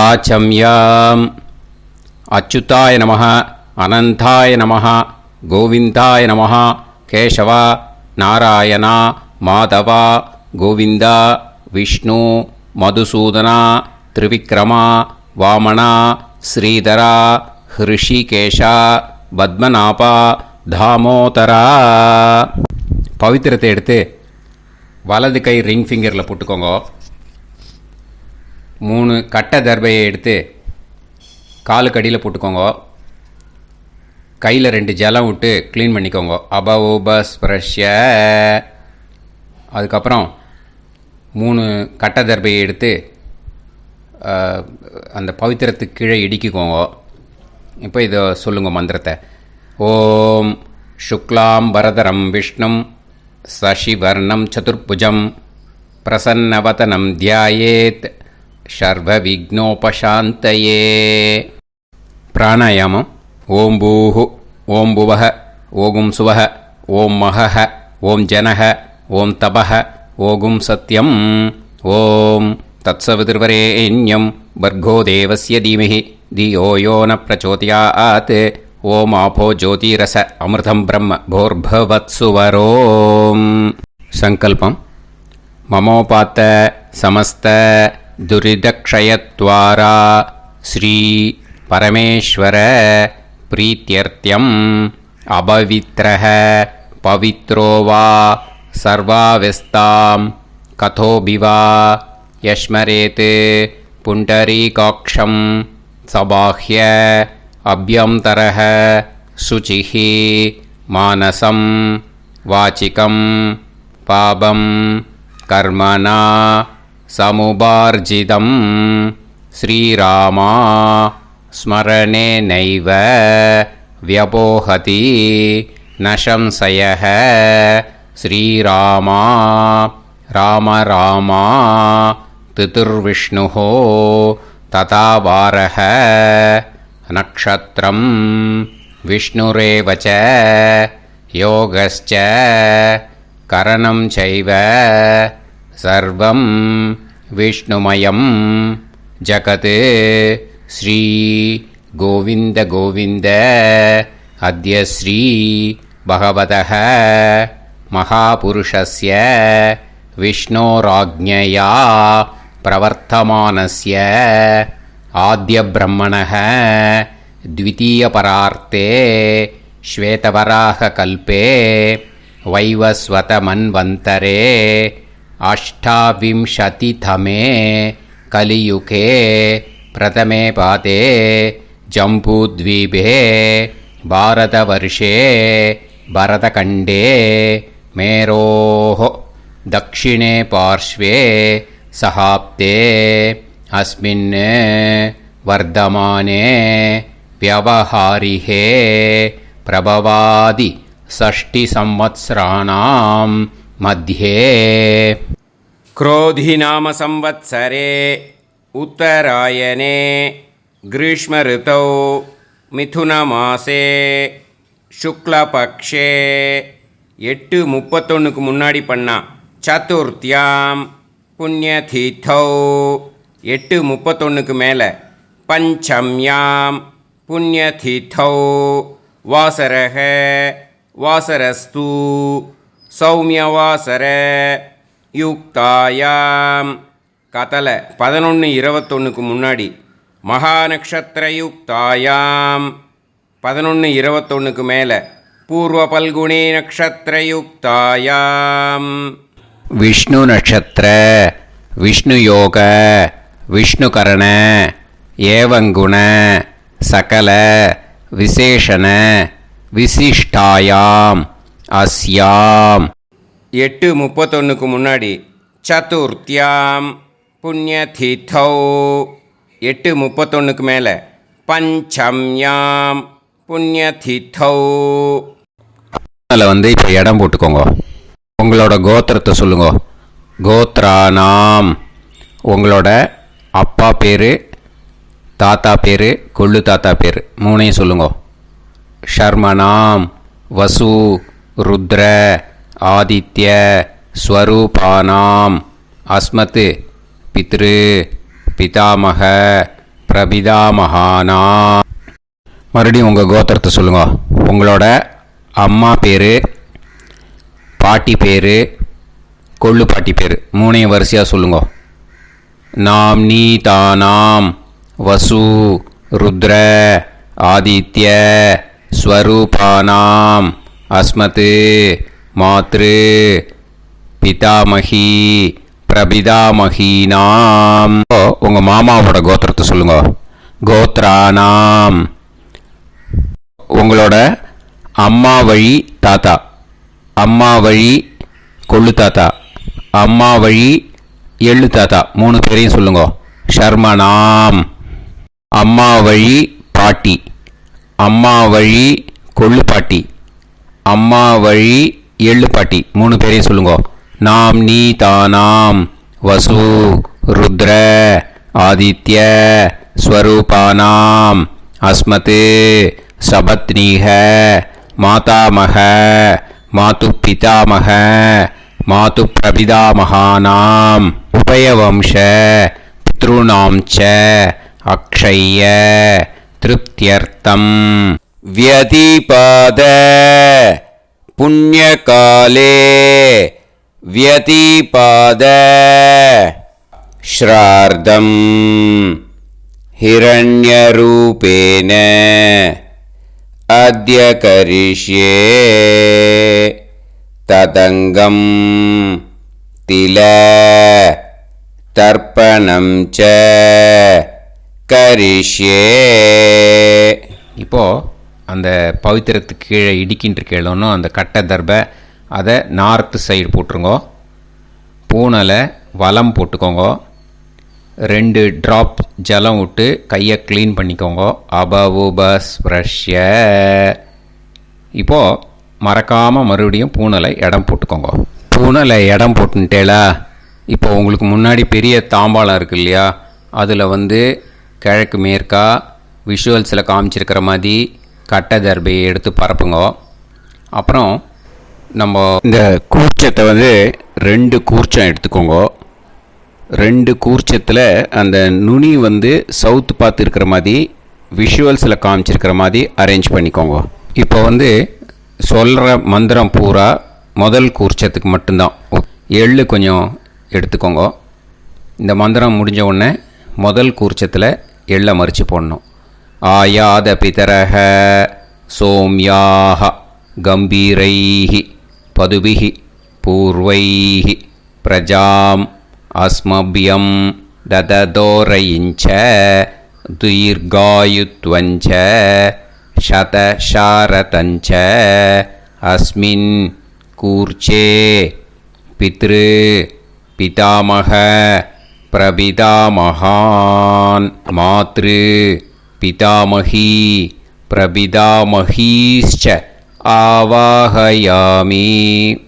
ஆச்சம்யாம். அச்சுதாய நமः, அனந்தாய நமः, கோவிந்தாய நமः, கேசவா, நாராயணா, மாதவா, கோவிந்தா, விஷ்ணு, மதுசூதனா, திரிவிக்ரமா, வாமனா, ஸ்ரீதரா, ஹிருஷிகேஷா, பத்மநாபா, தாமோதரா. பவித்திரத்தை எடுத்து வலது கை ரிங் ஃபிங்கரில் போட்டுக்கோங்க. 3 கட்டை தர்பையை எடுத்து காலுக்கடியில் போட்டுக்கோங்க. கையில் 2 ஜலம் விட்டு க்ளீன் பண்ணிக்கோங்க. அபவோபஸ்பிரஷ்ய. அதுக்கப்புறம் 3 கட்டை தர்பையை எடுத்து அந்த பவித்திரத்துக்கு கீழே இடிக்கிக்கோங்க. இப்போ இதை சொல்லுங்க மந்திரத்தை. ஓம் சுக்லாம் வரதரம் விஷ்ணும் சசிவர்ணம் சதுர்புஜம் பிரசன்னவதனம் தியாயேத் சர்வ விக்னோபசாந்தயே. பிராணாயாமம். ஓம் பூஹு, ஓம் புவஹ, ஓகும் சுவஹ, ஓம் மஹஹ, ஓம் ஜனஹ, ஓம் தபஹ, ஓகும் சத்யம். ஓம் தத்சவிதுர்வரேண்யம் பர்கோ தேவஸ்ய தீமஹி தியோ யோ ந பிரச்சோதயாத். ஓம் ஆபோ ஜோதிரச அமிர்தம் பிரம்ம போர்பவத்சுவரோம். சங்கல்பம். மமோபாத்த சமஸ்த துரிதக்ஷயத்வாரா ஸ்ரீ பரமேஸ்வர பிரீத்யர்த்தியம் அபவித்ரஹ பவித்ரோ வா சர்வாவஸ்தாம் கதோபிவா யஸ்மரேத் புண்டரீகாக்ஷம் சபாஹ்ய அப்யந்தரஹ சுசிஹ மானசம் வாசிகம் பாபம் கர்மணா சமுபார்ஜிதம் ஸ்ரீராமா ஸ்மரணேனைவ வ்யபோஹதி நசம்சயः. ஸ்ரீராமா ராம ராமா திதிர்விஷ்ணுः ததா வாரः. நக்ஷத்ரம் விஷ்ணுரேவ ச யோகஸ்ச கரணம் சைவ சர்வம் விஷ்ணுமயம் ஜகத். ஸ்ரீ கோவிந்த கோவிந்த அத்ய ஸ்ரீ பகவதः மகாபுருஷஸ்ய விஷ்ணோராஜ்ஞயா பிரவர்த்தமானஸ்ய ஆத்ய பிரம்மணः த்விதீயபரார்த்தே ஸ்வேதவராக கல்பே வைவஸ்வத மன்வந்தரே அஷ்டாவிம்சதிதமே கலியுகே பிரதமே பாதே ஜம்பூத்வீபே பாரதவர்ஷே பரதகண்டே மேரோः தக்ஷிணே பார்ஷ்வே சஹாப்தே அஸ்மின் வர்தமானே व्यवहारिहे प्रभवादि षष्टि संवत्सराणां मध्ये. क्रोधिनाम संवत्सरे उत्तरायणे ग्रीष्म ऋतौ मिथुनमासे शुक्लपक्षे 8:31க்கு முன்னாடி பண்ணா சதுர்த்தியாம் புண்ணியதீதௌ 8:31க்கு மேலே பஞ்சம்யாம் புண்ணியதீதௌ வாசரஹ வாசரஸ்து சௌமியவாசர யுக்தாயாம் கதலை 11:21க்கு முன்னாடி மகாநக்ஷத்திரயுக்தாயாம் 11:21க்கு மேலே பூர்வ பல்குணி நக்ஷத்திரயுக்தாயாம் விஷ்ணு நட்சத்திர விஷ்ணு யோக விஷ்ணுகரண ஏவங்குண சகல விசேஷண விசிஷ்டாயாம் அஸ்யாம் 8:31க்கு முன்னாடி சதுர்த்தியாம் புண்ணியதீதௌ 8:31க்கு மேலே பஞ்சம்யாம் புண்ணியதீதௌ. அதில் இப்போ இடம் போட்டுக்கோங்க. உங்களோட கோத்திரத்தை சொல்லுங்க. கோத்ரானாம் உங்களோட அப்பா பேர், தாத்தா பேர், கொள்ளு தாத்தா பேர் 3ஐயும் சொல்லுங்க. ஷர்மனாம் வசு ருத்ர ஆதித்ய ஸ்வரூபானாம் அஸ்மத் பித்ரு பிதாமக பிரபிதாமகானா. மறுபடியும் உங்கள் கோத்திரத்தை சொல்லுங்க. உங்களோட அம்மா பேர், பாட்டி பேர், கொள்ளு பாட்டி பேர் மூணையும் வரிசையாக சொல்லுங்க. நாம் நீ தானாம் வசு ருத்ர ஆதித்ய ஸ்வரூபானாம் அஸ்மத் மாத்ரு பிதாமகி பிரபிதாமகீனாம். உங்கள் மாமாவோட கோத்திரத்தை சொல்லுங்க. கோத்ரானாம். உங்களோட அம்மா வழி தாத்தா, அம்மா வழி கொள்ளு தாத்தா, அம்மா வழி எள்ளு தாத்தா மூணு பேரையும் சொல்லுங்க. ஷர்மனாம். அம்மா வழி பாட்டி, அம்மா வழி கொள்ளு பாட்டி, அம்மா வழி எள்ளு பாட்டி மூணு பேரையும் சொல்லுங்க. நாம் நீ தானாம் வசு ருத்ர ஆதித்ய ஸ்வரூபானாம் அஸ்மத் சபத்னீஹ மாதாமக மாது பிதாமக மாது பிரபிதாமகானாம் உபயவம்ச பித்ருணாம் ச அக்ஷய திருப்தியர்த்தம் வியதிபாத புண்ணியகாலே व्यतिपाद श्रार्धं हिरण्यरूपेण अद्य करिष्ये तदङ्गं तिल तर्पणं च करिष्ये. இப்போ அந்த பவித்திரத்துக்கு கீழே இடிக்கின்ற கேளோன்னு அந்த கட்டை தர்பை அதை நார்த்து சைடு போட்டுருங்க. பூனலை வலம் போட்டுக்கோங்க. 2 ட்ராப் ஜலம் விட்டு கையை க்ளீன் பண்ணிக்கோங்க. அபவுபஸ் ப்ரஷ்ய. இப்போது மறக்காமல் மறுபடியும் பூனலை இடம் போட்டுக்கோங்க. பூனலை இடம் போட்டுட்டேலா. இப்போ உங்களுக்கு முன்னாடி பெரிய தாம்பாளம் இருக்கு இல்லையா, அதில் கிழக்கு மேற்கா விஷுவல்ஸில் காமிச்சிருக்கிற மாதிரி கட்டை தர்பையை எடுத்து பரப்புங்க. அப்புறம் நம்ம இந்த கூர்ச்சத்தை 2 கூர்ச்சம் எடுத்துக்கோங்க. 2 கூர்ச்சத்தில் அந்த நுனி சவுத்து பார்த்து இருக்கிற மாதிரி விஷுவல்ஸில் காமிச்சிருக்கிற மாதிரி அரேஞ்ச் பண்ணிக்கோங்க. இப்போ சொல்கிற மந்திரம் பூரா முதல் கூர்ச்சத்துக்கு மட்டும்தான். எள்ளு கொஞ்சம் எடுத்துக்கோங்க. இந்த மந்திரம் முடிஞ்ச உடனே முதல் கூர்ச்சத்தில் எள்ளை மறித்து போடணும். ஆயாத பிதரஹ சோம்யாக கம்பீரைஹி பதுபிஹி பூர்வைஹி பிரஜாம் அஸ்மபியம் தததோரயிஞ்ச தீர்காயுத்வஞ்ச சதசாரதஞ்ச அஸ்மின் கூர்ச்சே பித்ரு பிதாமக பிரபிதாமகான் மாத்ரு பிதாமகி பிரபிதாமகீஸ்ச ஆவாஹயாமி.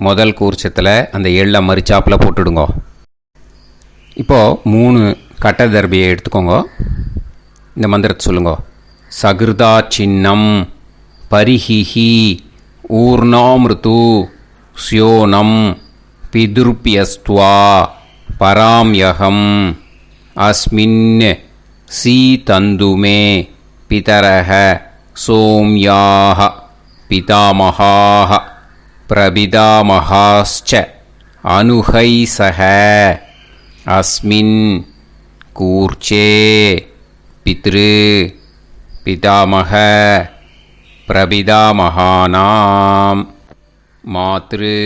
முதல் கூர்ச்சத்தில் அந்த எள்ளை மறிச்சாப்பில் போட்டுடுங்க. இப்போது 3 கட்டை தர்பியை எடுத்துக்கோங்க. இந்த மந்திரத்தை சொல்லுங்க. சகிருதா சின்னம் பரிஹிஹி ஊர்ணாமிருத்து ஸ்யோனம் பிதுர்பியஸ்துவா பராம்யகம் அஸ்மின் சீதந்துமே பிதரஹ சோம்யாக பிதாமகாः பிரபிதாமகாஸ்ச அனுஹைசஹ அஸ்மின் கூர்ச்சே பித்ரு பிதாமக பிரபிதாமகானாம் மாத்ரு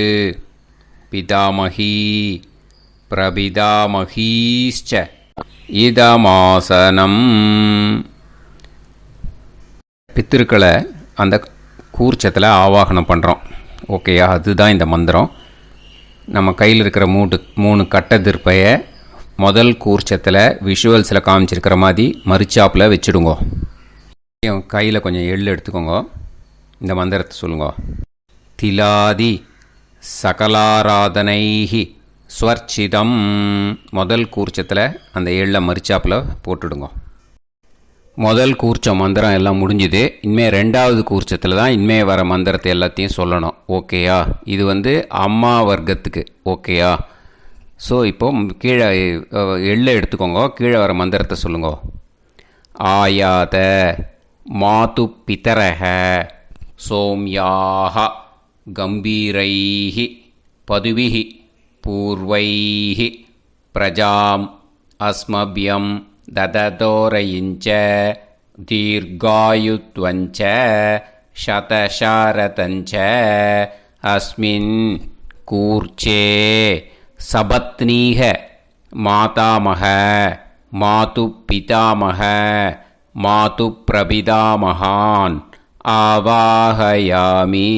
பிதாமகி பிரபிதாமகீஸ்ச இதமாசனம். பித்திருக்களை அந்த கூர்ச்சத்தில் ஆவாகனம் பண்ணுறோம். ஓகேயா? அதுதான் இந்த மந்திரம். நம்ம கையில் இருக்கிற 3 கட்டை திருப்பையை முதல் கூர்ச்சத்தில் விஷுவல்ஸில் காமிச்சிருக்கிற மாதிரி மறிச்சாப்பில் வச்சுடுங்க. கையில் கொஞ்சம் எள்ளு எடுத்துக்கோங்க. இந்த மந்திரத்தை சொல்லுங்க. திலாதி சகலாராதனைஹி ஸ்வர்ச்சிதம். முதல் கூர்ச்சத்தில் அந்த எள்ளை மறிச்சாப்பில் போட்டுடுங்க. முதல் கூர்ச்சம் மந்திரம் எல்லாம் முடிஞ்சுது. இனிமேல் 2வது கூர்ச்சத்தில் தான் இனிமேல் வர மந்திரத்தை எல்லாத்தையும் சொல்லணும். ஓகேயா? இது அம்மா வர்க்கத்துக்கு. ஓகேயா? ஸோ இப்போது கீழே எள்ளை எடுத்துக்கோங்க. கீழே வர மந்திரத்தை சொல்லுங்க. ஆயாத மாது பிதரஹ சோம்யாஹ கம்பீரைஹி பதுவிஹி பூர்வைஹி பிரஜாம் அஸ்மப்யம் தததோரயிஞ்ச தீர்காயுத்வஞ்ச சதசாரதஞ்ச அஸ்மின் கூர்ச்சே சபத்னீக மாதாமக மாது பிதாமக மாது பிரபிதாமகான் ஆவாஹயாமி.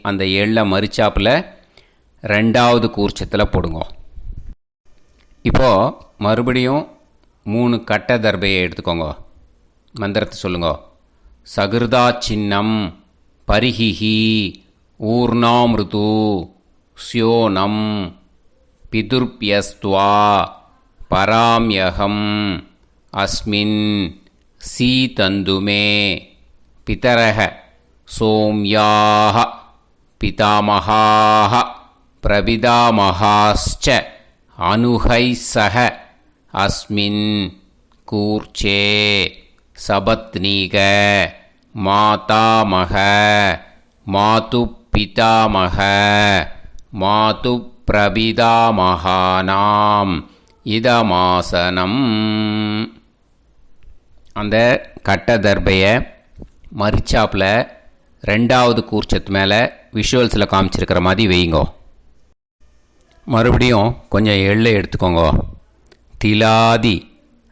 அந்த எள்ள மரிச்சாப்பில் ரெண்டாவது கூர்ச்சத்தில் போடுங்க. இப்போது மறுபடியும் 3 கட்ட தர்பையை எடுத்துக்கோங்க. மந்திரத்தை சொல்லுங்க. சகிருதா சின்னம் பரிஹிஹி ஊர்ணாமிருது ஸ்யோனம் பிதுர்பியஸ்துவா பராம்யகம் அஸ்மின் சீதந்துமே பிதரஹ சோம்யாஹ பிதாமஹாஹ பிரபிதாமஹாஸ்ச அனுஹைசஹ அஸ்மின் கூர்ச்சே சபத்னீக மாதாமக மாது பிதாமக மாது பிரபிதாமகானாம் இதமாசனம். அந்த கட்ட தர்பையை மரிச்சாப்பில் ரெண்டாவது கூர்ச்சத்து மேலே விஷுவல்ஸில் காமிச்சிருக்கிற மாதிரி வைங்கோ. மறுபடியும் கொஞ்சம் எள்ளை எடுத்துக்கோங்க. திலாதி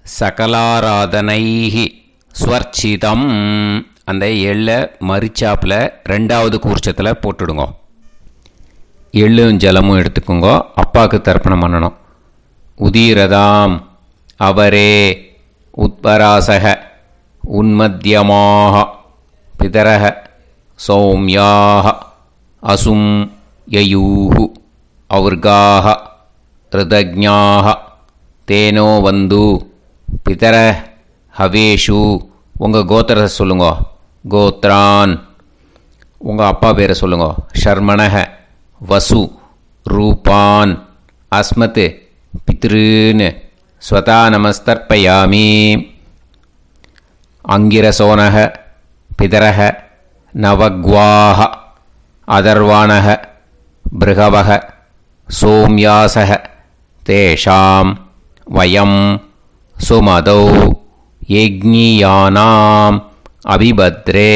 சகலாராதனைஹி ஸ்வர்ச்சிதம். அந்த எள்ளை மரிச்சாப்பில் ரெண்டாவது கூர்ச்சத்தில் போட்டுடுங்க. எள்ளும் ஜலமும் எடுத்துக்கோங்க. அப்பாவுக்கு தர்ப்பணம் பண்ணணும். உதீரதாம் அவரே உத்பராசக உன்மத்யமாக பிதரக சௌம்யாக அசும் யயூஹு அவுர்காக ரிதஜ்ஞாக தேனோ வந்து பிதர ஹவேஷு. உங்கள் கோத்திரத்தை சொல்லுங்க. கோத்ரான். உங்கள் அப்பா பேரை சொல்லுங்க. ஷர்மணக வசு ரூபான் அஸ்மத் பித்ருன்னு ஸ்வதா நமஸ்தர்ப்பயாமி. அங்கிரசோனக பிதரக நவக்வாஹ அதர்வாணக பிருகவக சோம்யாசக தேஷாம் வயம் சுமதௌ யஜ்ஞியானாம் அபிபத்ரே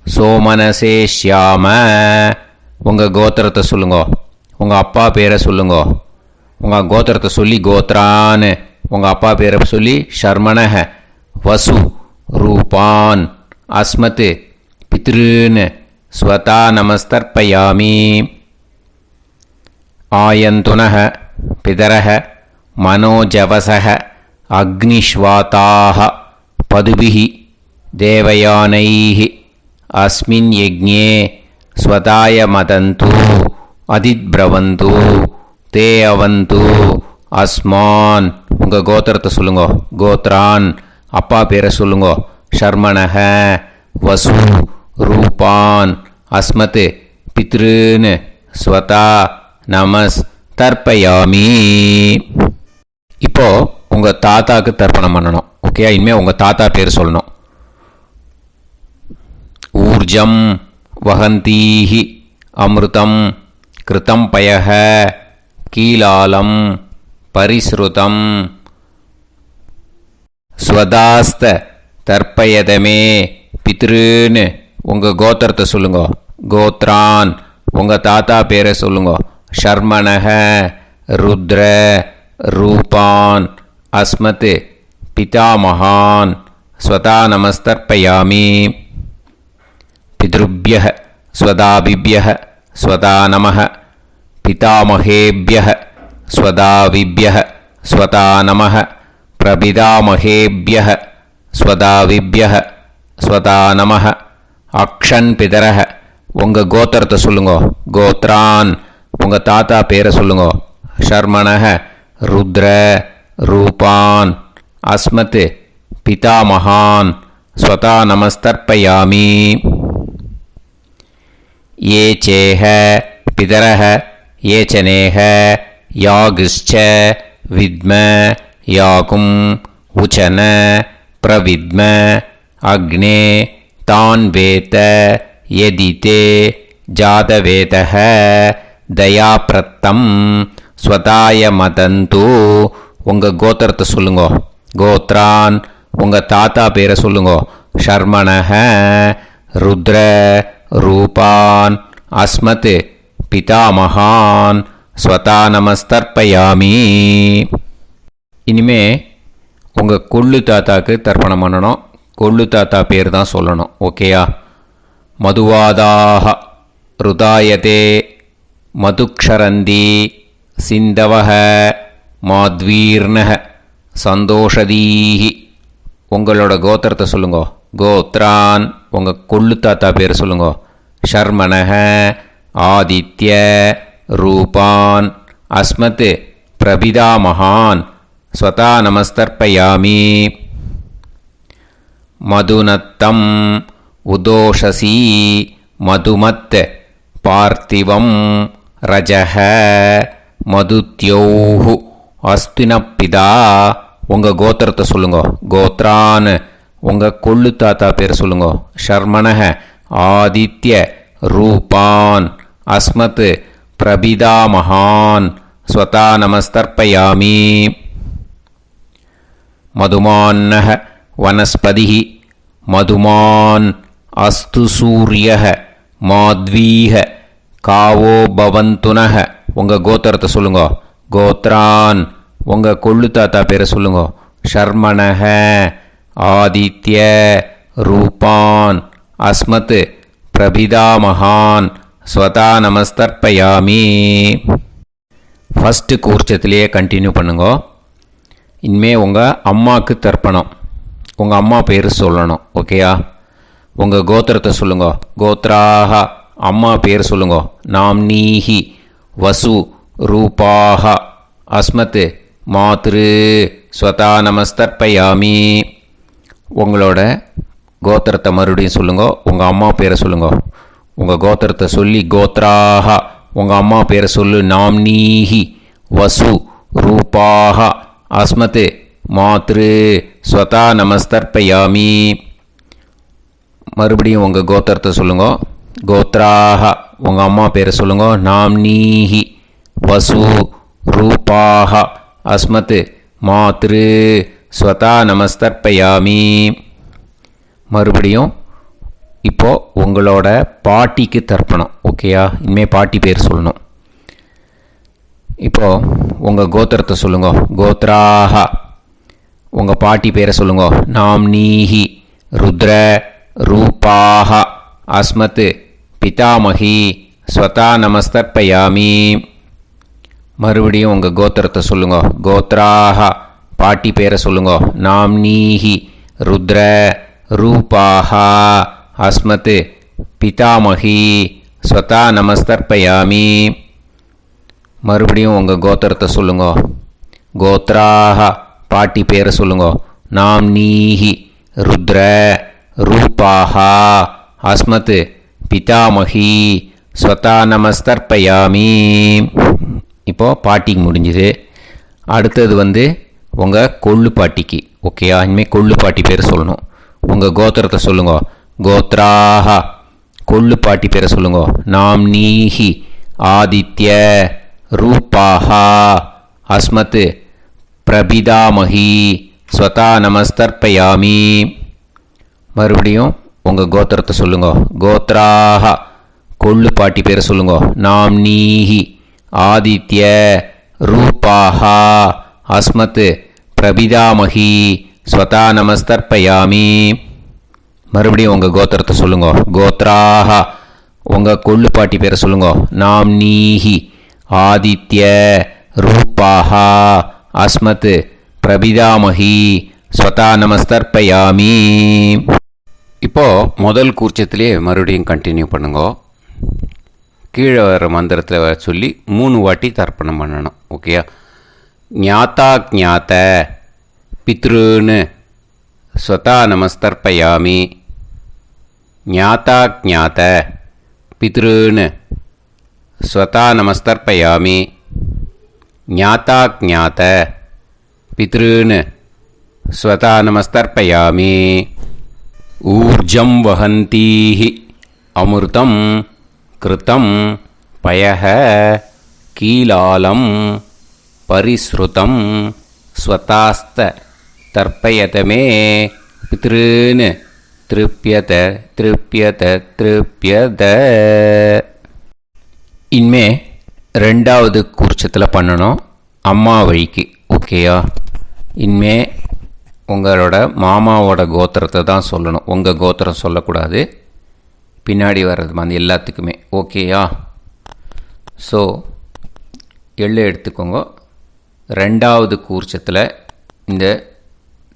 சோமனசேஷ்யாம. உங்கள் கோத்திரத்தை சொல்லுங்க. உங்கள் அப்பா பேரை சொல்லுங்க. உங்கள் கோத்திரத்தை சொல்லி கோத்ரான்னு உங்கள் அப்பா பேரை சொல்லி ஷர்மணக வசு ரூபான் அஸ்மத் பித்ருன்னு ஸ்வதா நமஸ்தர்ப்பயாமி. ஆயந்துனக பிதரக மனோஜவசக அக்னிஷ்வாதாக பதுபிஹி தேவயானைஹி அஸ்மின் யஜ்ஞே ஸ்வதாய மதந்து அதித்பிரவந்து தே அவது அஸ்மான். உங்கள் கோத்திரத்தை சொல்லுங்க. கோத்ரான். அப்பா பேரை சொல்லுங்க. ஷர்மணக வசு ரூபான் அஸ்மத் பித்ருன்னு ஸ்வதா நமஸ் தர்ப்பயாமி. இப்போது உங்கள் தாத்தாவுக்கு தர்ப்பணம் பண்ணணும். ஓகே, இனிமேல் உங்கள் தாத்தா பேர் சொல்லணும். ஊர்ஜம் வஹந்தீஹி அமிர்தம் கிருதம் பயஹ கீலாலம் பரிஸ்ருதம் ஸ்வதாஸ்த தர்ப்பயதமே பித்ருன்னு உங்கள் கோத்திரத்தை சொல்லுங்க. கோத்ரான். உங்கள் தாத்தா பேரை சொல்லுங்க. ஷர்மணக ருத்ர ரூபான் அஸ்மத் பிதாமகான் ஸ்வதா நமஸ்தர்ப்பயாமி. பித்ருப்யஹ ஸ்வதாபிப்யஹ ஸ்வதா நமஹ பிதாமகேப்யஹ ஸ்வதாவிப்யஹ ஸ்வதா நமஹ பிரபிதாமகேப்யஹ ஸ்வதாவிப்யஹ ஸ்வதா நமஹ. அக்ஷன் பிதரஹ. உங்கள் கோத்திரத்தை சொல்லுங்க. கோத்ரான். உங்கள் தாத்தா பேரை சொல்லுங்க. ஷர்மணக ருத்ர ரூபான் அஸ்மத் பிதாமகான் ஸ்வதா நமஸ்தர்ப்பயாமி. ये चेह पितरः ये चनेह यागश्च विद्म याकुम् उचन प्रविद्म अग्ने तान् वेत यदि ते जातवेदः दयाप्रत्तं स्वताय मदन्तु உங்கள் கோத்திரத்தை சொல்லுங்க. கோத்ரான் உங்கள் தாத்தா பேரை சொல்லுங்க. ஷர்மணஹ ருத்ர ரூபான் அஸ்மத் பிதாமகான் ஸ்வதா நமஸ்தர்ப்பயாமி. இனிமே உங்கள் கொள்ளு தாத்தாக்கு தர்ப்பணம் பண்ணணும். கொள்ளு தாத்தா பேர் தான் சொல்லணும். ஓகேயா? மதுவாதாக ருதாயதே மதுக்ஷரந்தி சிந்தவஹ மாத்வீர்ணஹ சந்தோஷதீஹி. உங்களோட கோத்திரத்தை சொல்லுங்க. கோத்ரான் உங்கள் கொள்ளு தாத்தா பேர் சொல்லுங்க. ஷர்மணஹ ஆதித்ய ரூபான் அஸ்மத் பிரபிதாமகான் ஸ்வதா நமஸ்தர்ப்பயாமி. மதுநத்தம் உதோஷசி மதுமத் பார்த்திவம் ரஜஹ மதுத்யோஹு அஸ்தினப்பிதா. உங்கள் கோத்திரத்தை சொல்லுங்க. கோத்ரான் உங்கள் கொள்ளு தாத்தா பேர் சொல்லுங்க. ஷர்மணஹ ஆதித்ய ரூபான் அஸ்மத் பிரபிதாமகான் ஸ்வதா நமஸ்தர்ப்பயாமி. மதுமான்னஹ வனஸ்பதிः மதுமான் அஸ்து சூரியः மாத்வீஹ காவோ பவந்துனஹ. உங்கள் கோத்திரத்தை சொல்லுங்க. கோத்ரான் உங்கள் கொள்ளு தாத்தா பேரை சொல்லுங்க. ஷர்மணஹ ஆதித்ய ரூபான் அஸ்மத் பிரபிதாமகான் ஸ்வதா நமஸ்தர்ப்பயாமி. ஃபஸ்ட்டு கூர்ச்சத்திலேயே கண்டினியூ பண்ணுங்க. இனிமே உங்கள் அம்மாவுக்கு தர்ப்பணம். உங்கள் அம்மா பேர் சொல்லணும். ஓகேயா? உங்கள் கோத்திரத்தை சொல்லுங்க. கோத்ராக அம்மா பேர் சொல்லுங்க. நாம்னீஹி வசு ரூபாக அஸ்மத் மாத்ரு ஸ்வதா நமஸ்தர்ப்பயாமி. உங்களோட கோத்திரத்தை மறுபடியும் சொல்லுங்க. உங்கள் அம்மா பேரை சொல்லுங்க. உங்கள் கோத்திரத்தை சொல்லி கோத்ராக உங்கள் அம்மா பேரை சொல்லு. நாம்னீஹி வசு ரூபாக அஸ்மத் மாத்ரு ஸ்வதா நமஸ்தர்ப்பயாமி. மறுபடியும் உங்கள் கோத்திரத்தை சொல்லுங்க. கோத்ராக உங்கள் அம்மா பேரை சொல்லுங்க. நாம்னீஹி வசு ரூபாக அஸ்மத் மாத்ரு ஸ்வதா நமஸ்தர்ப்பயாமி. மறுபடியும் இப்போது உங்களோட பாட்டிக்கு தர்ப்பணம். ஓகேயா? இனிமேல் பாட்டி பேர் சொல்லணும். இப்போது உங்கள் கோத்திரத்தை சொல்லுங்க. கோத்ராக உங்கள் பாட்டி பேரை சொல்லுங்க. நாம்னீஹி ருத்ர ரூபாக அஸ்மத் பிதாமகி ஸ்வதா நமஸ்தர்ப்பயாமி. மறுபடியும் உங்கள் கோத்திரத்தை சொல்லுங்க. கோத்ராக பாட்டி பேரை சொல்லுங்க. நாம்னீஹி ருத்ர ரூபாக அஸ்மத் பிதாமகி ஸ்வதா நமஸ்தர்ப்பயாமி. மறுபடியும் உங்கள் கோத்திரத்தை சொல்லுங்க. கோத்ராக பாட்டி பேரை சொல்லுங்க. நாம்னீஹி ருத்ர ரூபாக அஸ்மத் பிதாமகி ஸ்வதா நமஸ்தர்ப்பயாமி. இப்போது பாட்டிக்கு முடிஞ்சுது. அடுத்தது உங்கள் கொள்ளு பாட்டிக்கு. ஓகேயா? இனிமேல் கொள்ளு பாட்டி பேர் சொல்லணும். உங்கள் கோத்திரத்தை சொல்லுங்க. கோத்ராக கொள்ளு பாட்டி பேரை சொல்லுங்க. நாம்னீஹி ஆதித்ய ரூபாக அஸ்மத் பிரபிதாமகி ஸ்வதா நமஸ்தர்ப்பயாமி. மறுபடியும் உங்கள் கோத்திரத்தை சொல்லுங்க. கோத்ராக கொள்ளு பாட்டி பேரை சொல்லுங்க. நாம்னீஹி ஆதித்ய ரூபாக அஸ்மத் பிரபிதாமகி ஸ்வதா நமஸ்தர்ப்பயாமி. மறுபடியும் உங்கள் கோத்திரத்தை சொல்லுங்க. கோத்ராக உங்கள் கொள்ளு பாட்டி பேரை சொல்லுங்க. நாம்னீஹி ஆதித்ய ரூபாக அஸ்மத் பிரபிதாமகி ஸ்வதா நமஸ்தர்ப்பயாமி. இப்போது முதல் கூர்ச்சத்திலே மறுபடியும் கண்டினியூ பண்ணுங்க. கீழே வர மந்திரத்தில் சொல்லி 3 வாட்டி தர்ப்பணம் பண்ணணும். ஓகேயா? ஞாத்தா ஞாத்த பித்ருன்னு ஸ்வதா நமஸ்தர்ப்பயாமி. ஞாத்தா ஞாத்த பித்ருன்னு ஸ்வதா நமஸ்தர்ப்பயாமி. ஞாத்தா ஞாத்த பித்ருன்னு स्वता नमस्तर्पयामि ऊर्जं वहन्तीः अमृतं कृतं पयः कीलालं परिसृतं स्वतास्त तर्पयत मे पितॄन् तृप्यत तृप्यत तृप्यत. இனிமே ரெண்டாவது கூர்ச்சத்தில் பண்ணணும் அம்மா வழிக்கு. ஓகேயா? இனிமே உங்களோட மாமாவோட கோத்திரத்தை தான் சொல்லணும், உங்கள் கோத்திரம் சொல்லக்கூடாது. பின்னாடி வர்றது மாதிரி எல்லாத்துக்குமே. ஓகேயா? ஸோ எள்ளு எடுத்துக்கோங்க. ரெண்டாவது கூர்ச்சத்தில் இந்த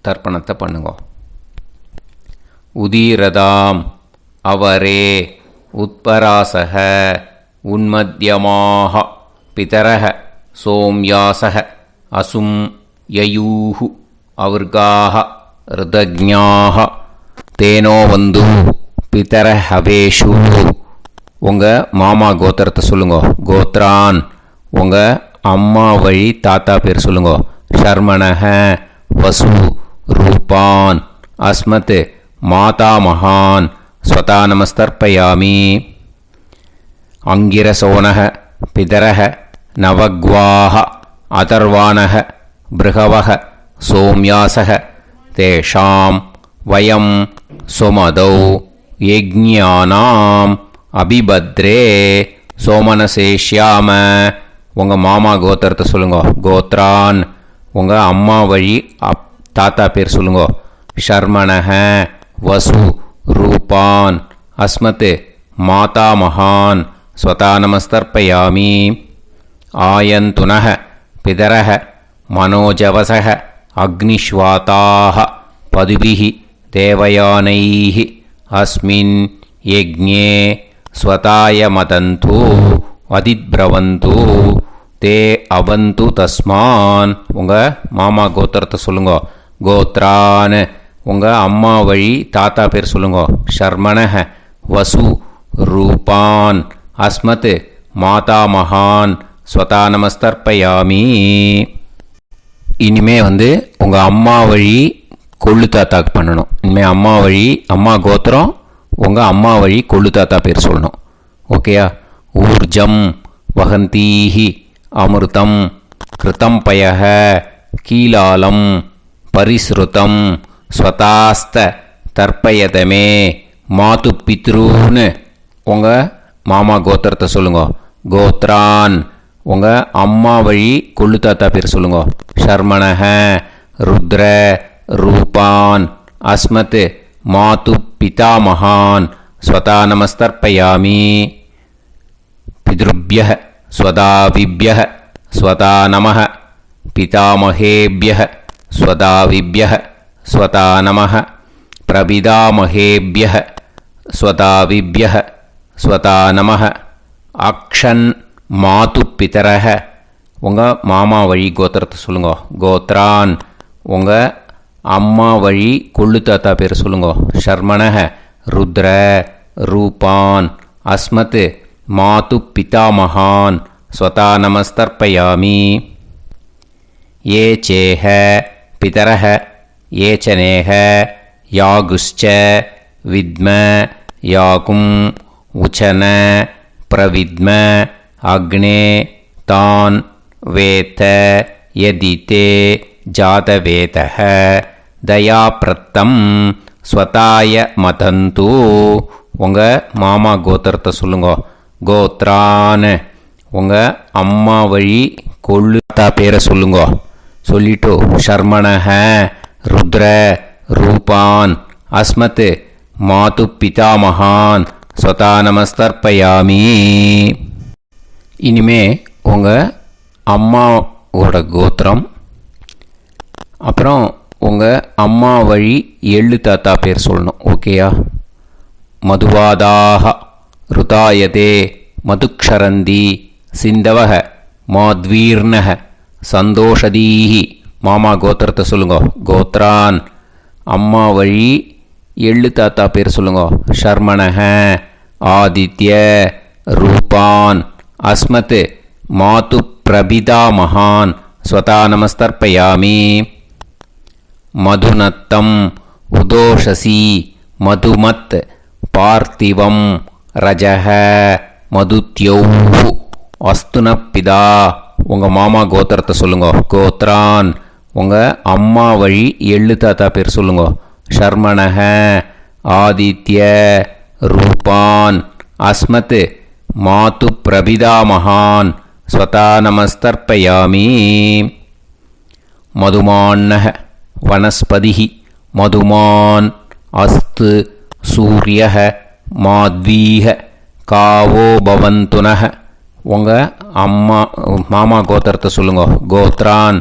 தர்ப்பணத்தை பண்ணுங்க. உதீரதாம் அவரே உத்பராசக உன்மத்யமாக பிதரக சோம்யாசக அசும் யயூஹு அவர்காக ருதஜ்ஞாக தேனோ வந்து பிதர ஹவேஷு. உங்கள் மாமா கோத்திரத்தை சொல்லுங்க. கோத்ரான் உங்கள் அம்மா வழி தாத்தா பேர் சொல்லுங்க. ஷர்மணஹ வசு ரூபான் அஸ்மத் மாதா மகான் ஸ்வதா நமஸ்தர்ப்பயாமி. அங்கிரசோனஹ பிதரஹ நவக்வாஹ அதர்வாணஹ பிருகவஹ சோம்யாசஹ தேஷாம் வயம் சுமதௌ யஜ்ஞானாம் அபிபத்ரே சோமனசேஷ்யாம. உங்கள் மாமா கோத்திரத்தை சொல்லுங்க. கோத்ரான் உங்கள் அம்மா வழி தாத்தா பேர் சொல்லுங்க. ஷர்மணஹ வசு ரூபான் அஸ்மத் மாதா மகான் ஸ்வதா நமஸ்தர்ப்பயாமி. ஆயந்துனஹ பிதரஹ மனோஜவசஹ அக்னிஷ்வாதாஹ பதுபிஹ தேவயானைஹ அஸ்மின் யஜ்ஞே ஸ்வதாய மதந்து அதித்ப்ரவந்து தே அவந்து தஸ்மான். உங்கள் மாமா கோத்திரத்தை சொல்லுங்க. கோத்ரான் உங்கள் அம்மா வழி தாத்தா பேர் சொல்லுங்க. ஷர்மணஹ வசு ரூபான் அஸ்மத் மாதா மகான் ஸ்வதா நமஸ்தர்ப்பயாமி. இனிமே உங்கள் அம்மா வழி கொள்ளு தாத்தாக்கு பண்ணணும். இனிமேல் அம்மா வழி அம்மா கோத்திரம் உங்கள் அம்மா வழி கொள்ளு தாத்தா பேர் சொல்லணும். ஓகேயா? ஊர்ஜம் வகந்தீஹி அமிர்தம் கிருதம் பயஹ கீலாலம் பரிஸ்ருதம் ஸ்வதாஸ்த தர்ப்பயதமே மாது பித்ரூன்னு உங்கள் மாமா கோத்திரத்தை சொல்லுங்க. கோத்ரான் உங்கள் அம்மா வழி கொள்ளு தாத்தா பேர் சொல்லுங்க. ஷர்மணஹ ருத்ர ரூபான் அஸ்மத் மாது பிதா மகான் ஸ்வதா நமஸ்தர்ப்பயாமி. பித்ருப்யஹ ஸ்வதாவிப்யஹ ஸ்வதா நமஹ பிதாமஹேப்யஹ ஸ்வதாவிப்யஹ ஸ்வதா நமஹ பிரபிதாமஹேப்யஹ ஸ்வதாவிப்யஹ ஸ்வதா நமஹ. அக்ஷன் மாது பிதரஹ உங்கள் மாமா வழி கோத்திரத்தை சொல்லுங்க. கோத்ரான் உங்கள் அம்மா வழி கொள்ளு தாத்தா பேர் சொல்லுங்க. ஷர்மணஹ ருத்ர ரூபான் அஸ்மத் மாது பிதா மகான் ஸ்வதா நமஸ்தர்ப்பயாமி. ஏ சேஹ பிதரஹ ஏ சனேஹ யாகுஷ்ச வித்ம யாகும் உச்சன பிரவித்ம அக்னே தான் வேத யதிதே ஜாதவேதஹ தயாப்ரத்தம் ஸ்வதாய மதந்து. உங்கள் மாமா கோத்திரத்தை சொல்லுங்க. கோத்ரான் உங்கள் அம்மா வழி கொள்ளு தாத்தா பேரை சொல்லுங்க. சொல்லிட்டு ஷர்மணஹ ருத்ர ரூபான் அஸ்மத் மாது பிதா மகான் ஸ்வதா நமஸ்தர்ப்பயாமி. இனிமே உங்கள் அம்மாவோட கோத்திரம் அப்புறம் உங்கள் அம்மா வழி எள்ளு தாத்தா பேர் சொல்லணும். ஓகேயா? மதுவாதாக ருதாயதே மதுக்ஷரந்தி சிந்தவக மாத்வீர்ணக சந்தோஷதீஹி. மாமா கோத்திரத்தை சொல்லுங்க. கோத்ரான் அம்மா வழி எள்ளு தாத்தா பேர் சொல்லுங்க. ஷர்மணஹ ஆதித்ய ரூபான் அஸ்மத் மாது பிரபிதா மகான் ஸ்வதா நமஸ்தர்ப்பயாமி. மதுநத்தம் உதோஷசி மதுமத் பார்த்திவம் ரஜக மதுத்யௌஹு அஸ்துனப்பிதா உங்கள் மாமா கோத்திரத்தை சொல்லுங்க. கோத்ரான் உங்கள் அம்மா வழி எள்ளு தாத்தா பேர் சொல்லுங்க. ஷர்மணக ஆதித்ய ரூபான் அஸ்மத் மாது பிரபிதாமகான் ஸ்வதா நமஸ்தர்ப்பயாமி. மதுமான்னக வனஸ்பதிஹி மதுமான் அஸ்து சூரியக மாத்வீஹ காவோ பவந்துனக உங்கள் மாமா கோத்திரத்தை சொல்லுங்க. கோத்ரான்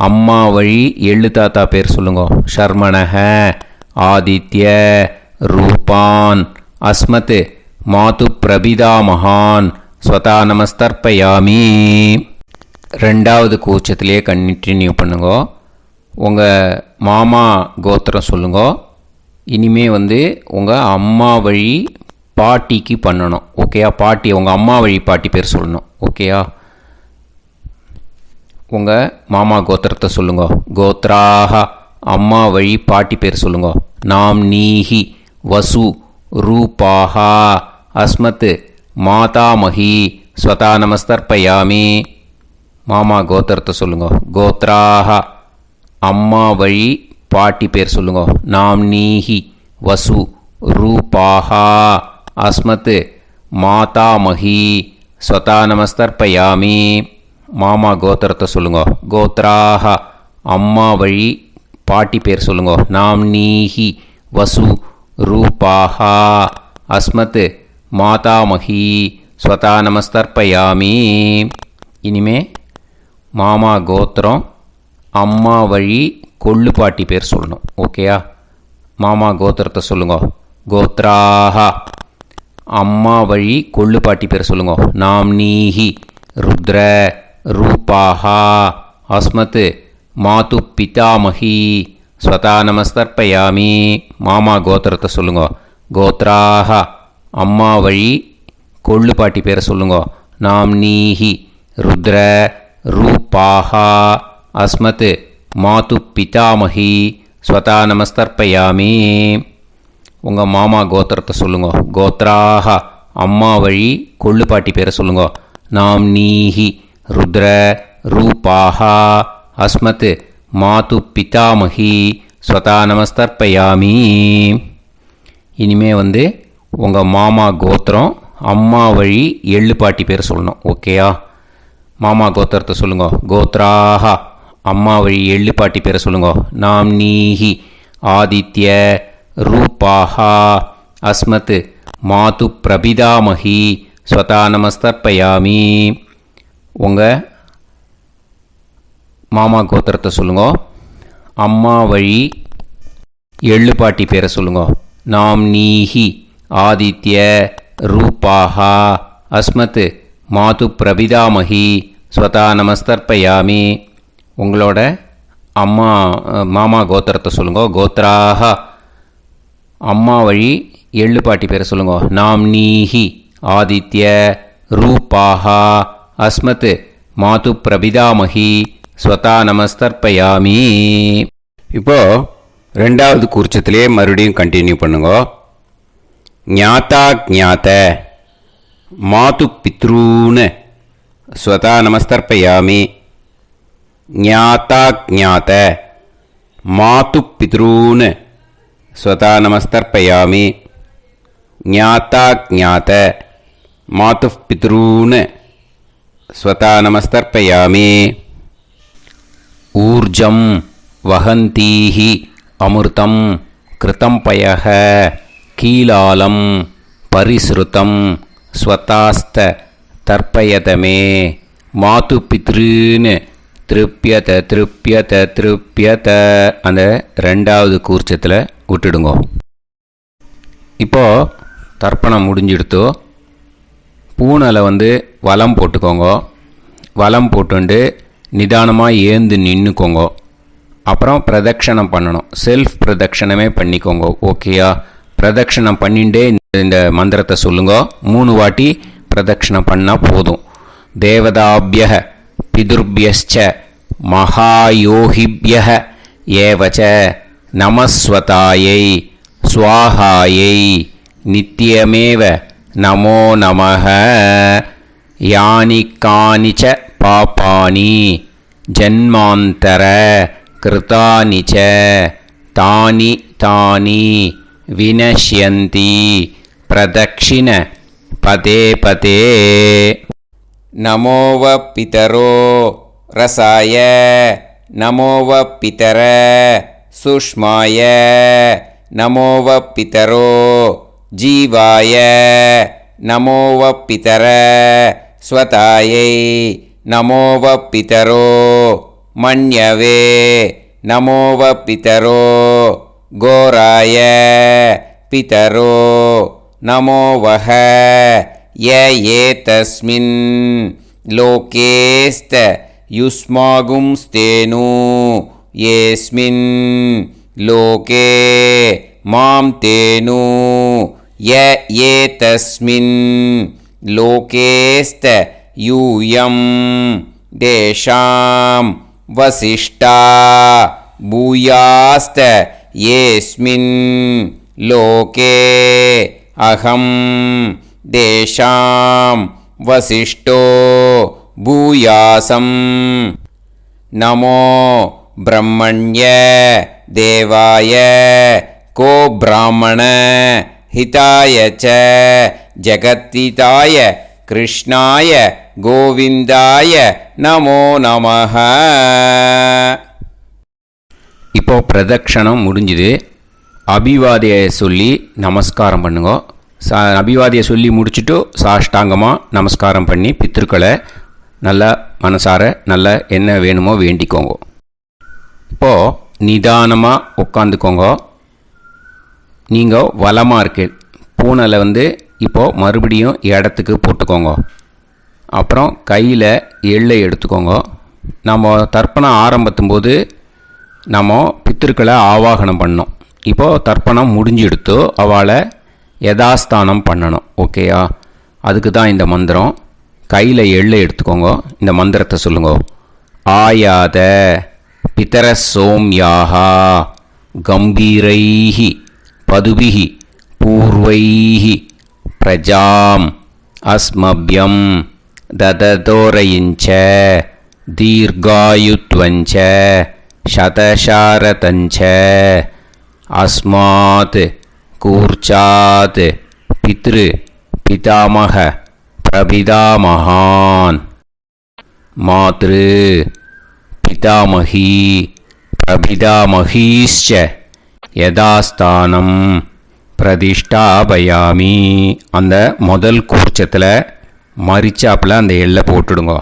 அம்மா வழி எள்ளு தாத்தா பேர் சொல்லுங்க. ஷர்மணக ஆதித்ய ரூபான் அஸ்மத் மாது பிரபிதாமகான் ஸ்வதா நமஸ்தர்ப்பயாமி. ரெண்டாவது கூச்சத்திலே கண்டினியூ பண்ணுங்க. உங்கள் மாமா கோத்திரம் சொல்லுங்க. இனிமே உங்கள் அம்மா வழி பாட்டிக்கு பண்ணணும். ஓகேயா? பாட்டி உங்கள் அம்மா வழி பாட்டி பேர் சொல்லணும். ஓகேயா? உங்கள் மாமா கோத்திரத்தை சொல்லுங்க. கோத்ராக அம்மா வழி பாட்டி பேர் சொல்லுங்க. நாம் நீஹி வசு ரூபாஹா அஸ்மத் மாதாமஹி ஸ்வதா நமஸ்தர்ப்பயாமி. மாமா கோத்திரத்தை சொல்லுங்க. கோத்ராக அம்மா வழி பாட்டி பேர் சொல்லுங்க. நாம் நீஹி வசு ரூபாஹா அஸ்மத் மாதாமஹி ஸ்வதா நமஸ்தர்ப்பயாமி. மாமா கோத்திரத்தை சொல்லுங்க. கோத்ராக அம்மா வழி பாட்டி பேர் சொல்லுங்க. நாம் நீஹி வசு ரூபாஹா அஸ்மத் மாதாமஹி ஸ்வதா நமஸ்தர்ப்பயாமி. இனிமே மாமா கோத்திரம் அம்மா வழி கொள்ளு பாட்டி பேர் சொல்லணும். ஓகேயா? மாமா கோத்திரத்தை சொல்லுங்க. கோத்ராக அம்மா வழி கொள்ளு பாட்டி பேர் சொல்லுங்க. நாம் நீஹி ருத்ர ரூபாஹா அஸ்மத் மாது பிதாமஹி ஸ்வதா நமஸ்தர்ப்பயாமி. மாமா கோத்திரத்தை சொல்லுங்க. கோத்ராக அம்மா வழி கொள்ளு பாட்டி பேரை சொல்லுங்க. நாம் நீஹி ருத்ர ரூபாஹா அஸ்மத் மாது பிதாமஹி ஸ்வதா நமஸ்தர்ப்பயாமி. உங்கள் மாமா கோத்திரத்தை சொல்லுங்க. கோத்ராக அம்மா வழி கொள்ளு பாட்டி பேரை சொல்லுங்க. நாம் நீஹி ருத்ர ரூபாஹா அஸ்மத் மாது பிதாமஹி ஸ்வதா நமஸ்தர்ப்பயாமி. இனிமே உங்கள் மாமா கோத்திரம் அம்மா வழி எள்ளு பாட்டி பேர் சொல்லணும். ஓகேயா? மாமா கோத்திரத்தை சொல்லுங்க. கோத்ராக அம்மா வழி எள்ளு பாட்டி பேரை சொல்லுங்க. நாம் நீஹி ஆதித்ய ரூபாஹா அஸ்மத் மாது பிரபிதாமஹி ஸ்வதா நமஸ்தர்ப்பயாமி. உங்கள் மாமா கோத்திரத்தை சொல்லுங்க. அம்மா வழி எள்ளு பாட்டி பேரை சொல்லுங்க. நாம் நீஹி ஆதித்ய ரூபாஹா அஸ்மத் மாது பிரபிதாமஹி ஸ்வதா நமஸ்தர்ப்பயாமி. உங்களோட மாமா கோத்திரத்தை சொல்லுங்க. கோத்ராக அம்மா வழி எள்ளு பாட்டி பேரை சொல்லுங்க. நாம் நீஹி ஆதித்ய ரூபாஹா அஸ்மத் மாது பிரபிதாமஹி ஸ்வதா நமஸ்தர்ப்பயாமி. இப்போ ரெண்டாவது கூர்ச்சத்திலே மறுபடியும் கண்டினியூ பண்ணுங்க. ஞாதா ஞாத மாது பித்ரூன் ஸ்வதா நமஸ்தர்ப்பயாமி. ஞாதா ஞாத மாது பித்ரூன் ஸ்வதா நமஸ்தர்ப்பயாமி. ஞாதா ஞாத மாது பித்ரூன் ஸ்வதா நமஸ்தர்ப்பயாமி. ஊர்ஜம் வஹந்தீஹி அமிர்தம் கிருதம் பயஹ கீலாலம் பரிஸ்ருதம் ஸ்வதாஸ்த தர்ப்பயதமே மாது பித்ருன்னு திருப்பியத திருப்பியத திருப்பியத அந்த ரெண்டாவது கூர்ச்சத்தில் விட்டுடுங்க. இப்போது தர்ப்பணம் முடிஞ்சிடுத்தோ பூனலை வலம் போட்டுக்கோங்க. வலம் போட்டுண்டு நிதானமாக ஏந்து நின்றுக்கோங்க. அப்புறம் பிரதட்சணம் பண்ணணும். செல்ஃப் பிரதட்சணமே பண்ணிக்கோங்க. ஓகேயா? பிரதட்சணம் பண்ணிண்டே இந்த மந்திரத்தை சொல்லுங்க. 3 வாட்டி பிரதட்சணம் பண்ணால் போதும். தேவதாபிய பிதுர்பியச்ச மகாயோகிபிய ஏவச்ச நமஸ்வதாயை ஸ்வாஹாயை நித்யமேவ நமோ நமः. யானி கானிச்ச பாபானி ஜன்மாந்தர கிருதானி ச தானி தானி வினஷ்யந்தி பிரதக்ஷிண பதே பதே. நமோவ பிதரோ ரசாய நமோவ பிதர சுஷ்மாய நமோவ பிதரோ ஜீவாய நமோவ பிதர ஸ்வதாயை நமோவ பிதரோ மன்யவே நமோவ பிதரோ கோராய பிதரோ நமோவஹ. ய ஏதஸ்மின் லோகேஸ்த யுஸ்மாகும்ஸ்தேனு ஏஸ்மின் லோகே மாம் தேனு. ய ஏதஸ்மின் லோகேஸ்த யூயம் தேஷாம் வசிஷ்டா பூயாஸ்த ஏஸ்மின் லோகே அகம் தேஷாம் வசிஷ்டோ பூயாசம். நமோ பிரம்மண்ய தேவாய கோ பிராமண ஹிதாய ச ஜகத்ஹிதாய கிருஷ்ணாய கோவிந்தாய நமோ நமः. இப்போ பிரதக்ஷணம் முடிஞ்சுது. அபிவாதியை சொல்லி நமஸ்காரம் பண்ணுங்க. அபிவாதியை சொல்லி முடிச்சுட்டு சாஷ்டாங்கமாக நமஸ்காரம் பண்ணி பித்திருக்களை நல்லா மனசார நல்லா என்ன வேணுமோ வேண்டிக்கோங்க. இப்போது நிதானமாக உட்காந்துக்கோங்க. நீங்கள் வலமாக இருக்கு பூனலை இப்போது மறுபடியும் இடத்துக்கு போட்டுக்கோங்க. அப்புறம் கையில் எள்ளை எடுத்துக்கோங்க. நம்ம தர்ப்பணம் ஆரம்பித்தும் போது நம்ம பித்திருக்களை ஆவாகனம் பண்ணோம். இப்போது தர்ப்பணம் முடிஞ்செடுத்து அவளை யதாஸ்தானம் பண்ணணும். ஓகேயா? அதுக்கு தான் இந்த மந்திரம். கையில் எள்ளை எடுத்துக்கோங்க. இந்த மந்திரத்தை சொல்லுங்க. ஆயாத பிதர சோம்யாஹா கம்பீரைஹி பதுபிஹி பூர்வைஹி பிரஜாம் அஸ்மப்யம் தததோரயிஞ்ச தீர்காயுத்வஞ்ச சதசாரதஞ்ச அஸ்மாத் கூர்ச்சாத் பித்ரு பிதாமக பிரபிதாமகான் மாத்ரு பிதாமகி பிரபிதாமகீஸ்ச யதாஸ்தானம் பிரதிஷ்டாபயாமி. அந்த முதல் கூர்ச்சத்தில் மரிச்சாப்பில் அந்த எள்ளை போட்டுடுங்க.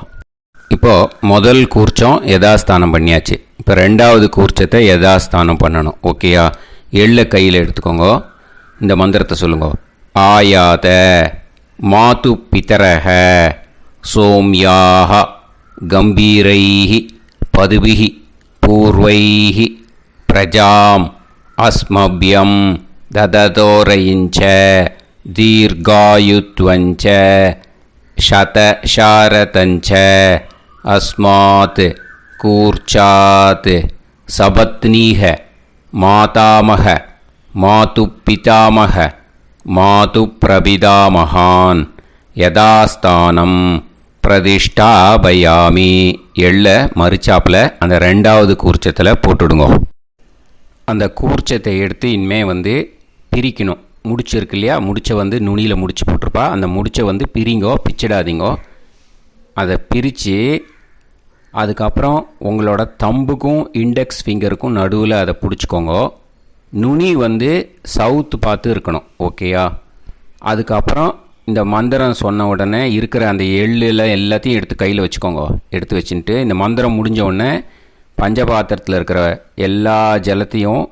இப்போது முதல் கூர்ச்சம் யதாஸ்தானம் பண்ணியாச்சு. இப்போ ரெண்டாவது கூர்ச்சத்தை யதாஸ்தானம் பண்ணணும். ஓகேயா? எள்ளை கையில் எடுத்துக்கோங்க. இந்த மந்திரத்தை சொல்லுங்க. ஆயாத மாது பிதரஹ சோம்யாக கம்பீரைஹி பதுபிஹி பூர்வைஹி பிரஜாம் அஸ்மப்யம் தததோரயிஞ்ச தீர்காயுத்வஞ்ச சதசாரதஞ்ச அஸ்மாத் கூர்ச்சாத் சபத்னீஹ மாதாமக மாது பிதாமக மாது பிரபிதாமகான் யதாஸ்தானம் பிரதிஷ்டாபயாமி. எள்ள மரிச்சாப்பில் அந்த ரெண்டாவது கூர்ச்சத்தில் போட்டுடுங்க. அந்த கூர்ச்சத்தை எடுத்து இனிமே பிரிக்கணும். முடிச்சிருக்கு இல்லையா? முடிச்சை நுனியில் முடிச்சு போட்டிருப்பா. அந்த முடிச்சை பிரிங்கோ, பிச்சிடாதீங்கோ. அதை பிரித்து அதுக்கப்புறம் உங்களோட தம்புக்கும் இண்டெக்ஸ் ஃபிங்கருக்கும் நடுவில் அதை பிடிச்சிக்கோங்க. நுனி சவுத்து பார்த்து இருக்கணும். ஓகேயா? அதுக்கப்புறம் இந்த மந்திரம் சொன்ன உடனே இருக்கிற அந்த எள்ளில் எல்லாத்தையும் எடுத்து கையில் வச்சுக்கோங்க. எடுத்து வச்சுட்டு இந்த மந்திரம் முடிஞ்ச உடனே பஞ்சபாத்திரத்தில் இருக்கிற எல்லா ஜலத்தையும்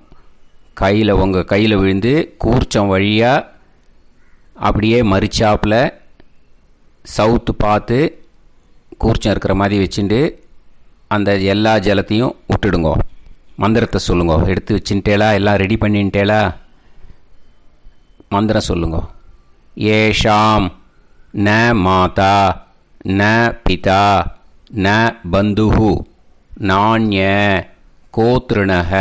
உங்கள் கையில் விழுந்து கூர்ச்சம் வழியாக அப்படியே மரிச்சாப்பில் சவுத்து பார்த்து கூர்ச்சம் இருக்கிற மாதிரி வச்சுட்டு அந்த எல்லா ஜலத்தையும் விட்டுடுங்க. மந்திரத்தை சொல்லுங்க. எடுத்து வச்சுட்டேலா? எல்லாம் ரெடி பண்ணிட்டேலா? மந்திரம் சொல்லுங்க. ஏஷாம் ந மாதா ந பிதா ந பந்துஹு நாண்ய கோத்ருணः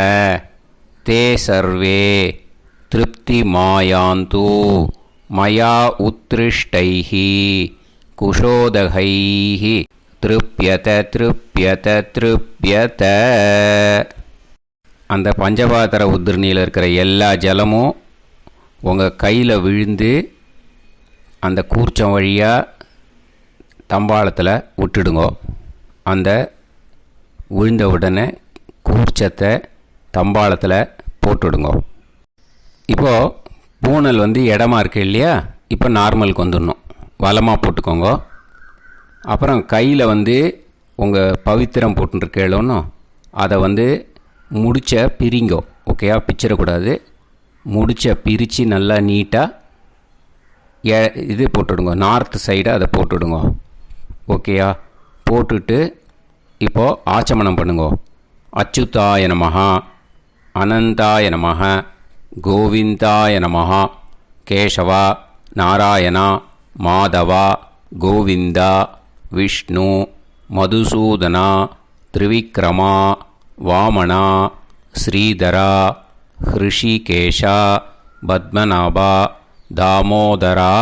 தே சர்வே திருப்திமாயாந்து மயா உத்ருஷ்டைः குஷோதகைः திருப்யத திருப்யத திருப்யத. அந்த பஞ்சபாத்திர உதிரணியில் இருக்கிற எல்லா ஜலமும் உங்கள் கையில் விழுந்து அந்த கூர்ச்சம் வழியாக தம்பாளத்தில் விட்டுடுங்கோ. அந்த விழுந்த உடனே கூர்ச்சத்தை தம்பாளத்தில் போட்டுவிடுங்கோ. இப்போது பூனல் இடமா இருக்கு இல்லையா, இப்போ நார்மலுக்கு வந்துடணும். வலமாக போட்டுக்கோங்க. அப்புறம் கையில் உங்கள் பவித்திரம் போட்டுருக்கேளோன்னு அதை முடிச்ச பிரிங்கோ. ஓகேயா, பிச்சிடக்கூடாது. முடிச்ச பிரித்து நல்லா நீட்டாக இது போட்டுவிடுங்க. நார்த் சைடு அதை போட்டுவிடுங்க. ஓகேயா, போட்டுட்டு இப்போது ஆச்சமனம் பண்ணுங்க. அச்சுதாய நமஹ, அனந்தாய நமஹ, கோவிந்தாய நமஹ, கேசவா, நாராயணா, மாதவா, கோவிந்தா, விஷ்ணு, மதுசூதனா, திரிவிக்ரமா, வாமனா, ஸ்ரீதரா, ஹிருஷிகேஷா, பத்மநாபா, தாமோதரா.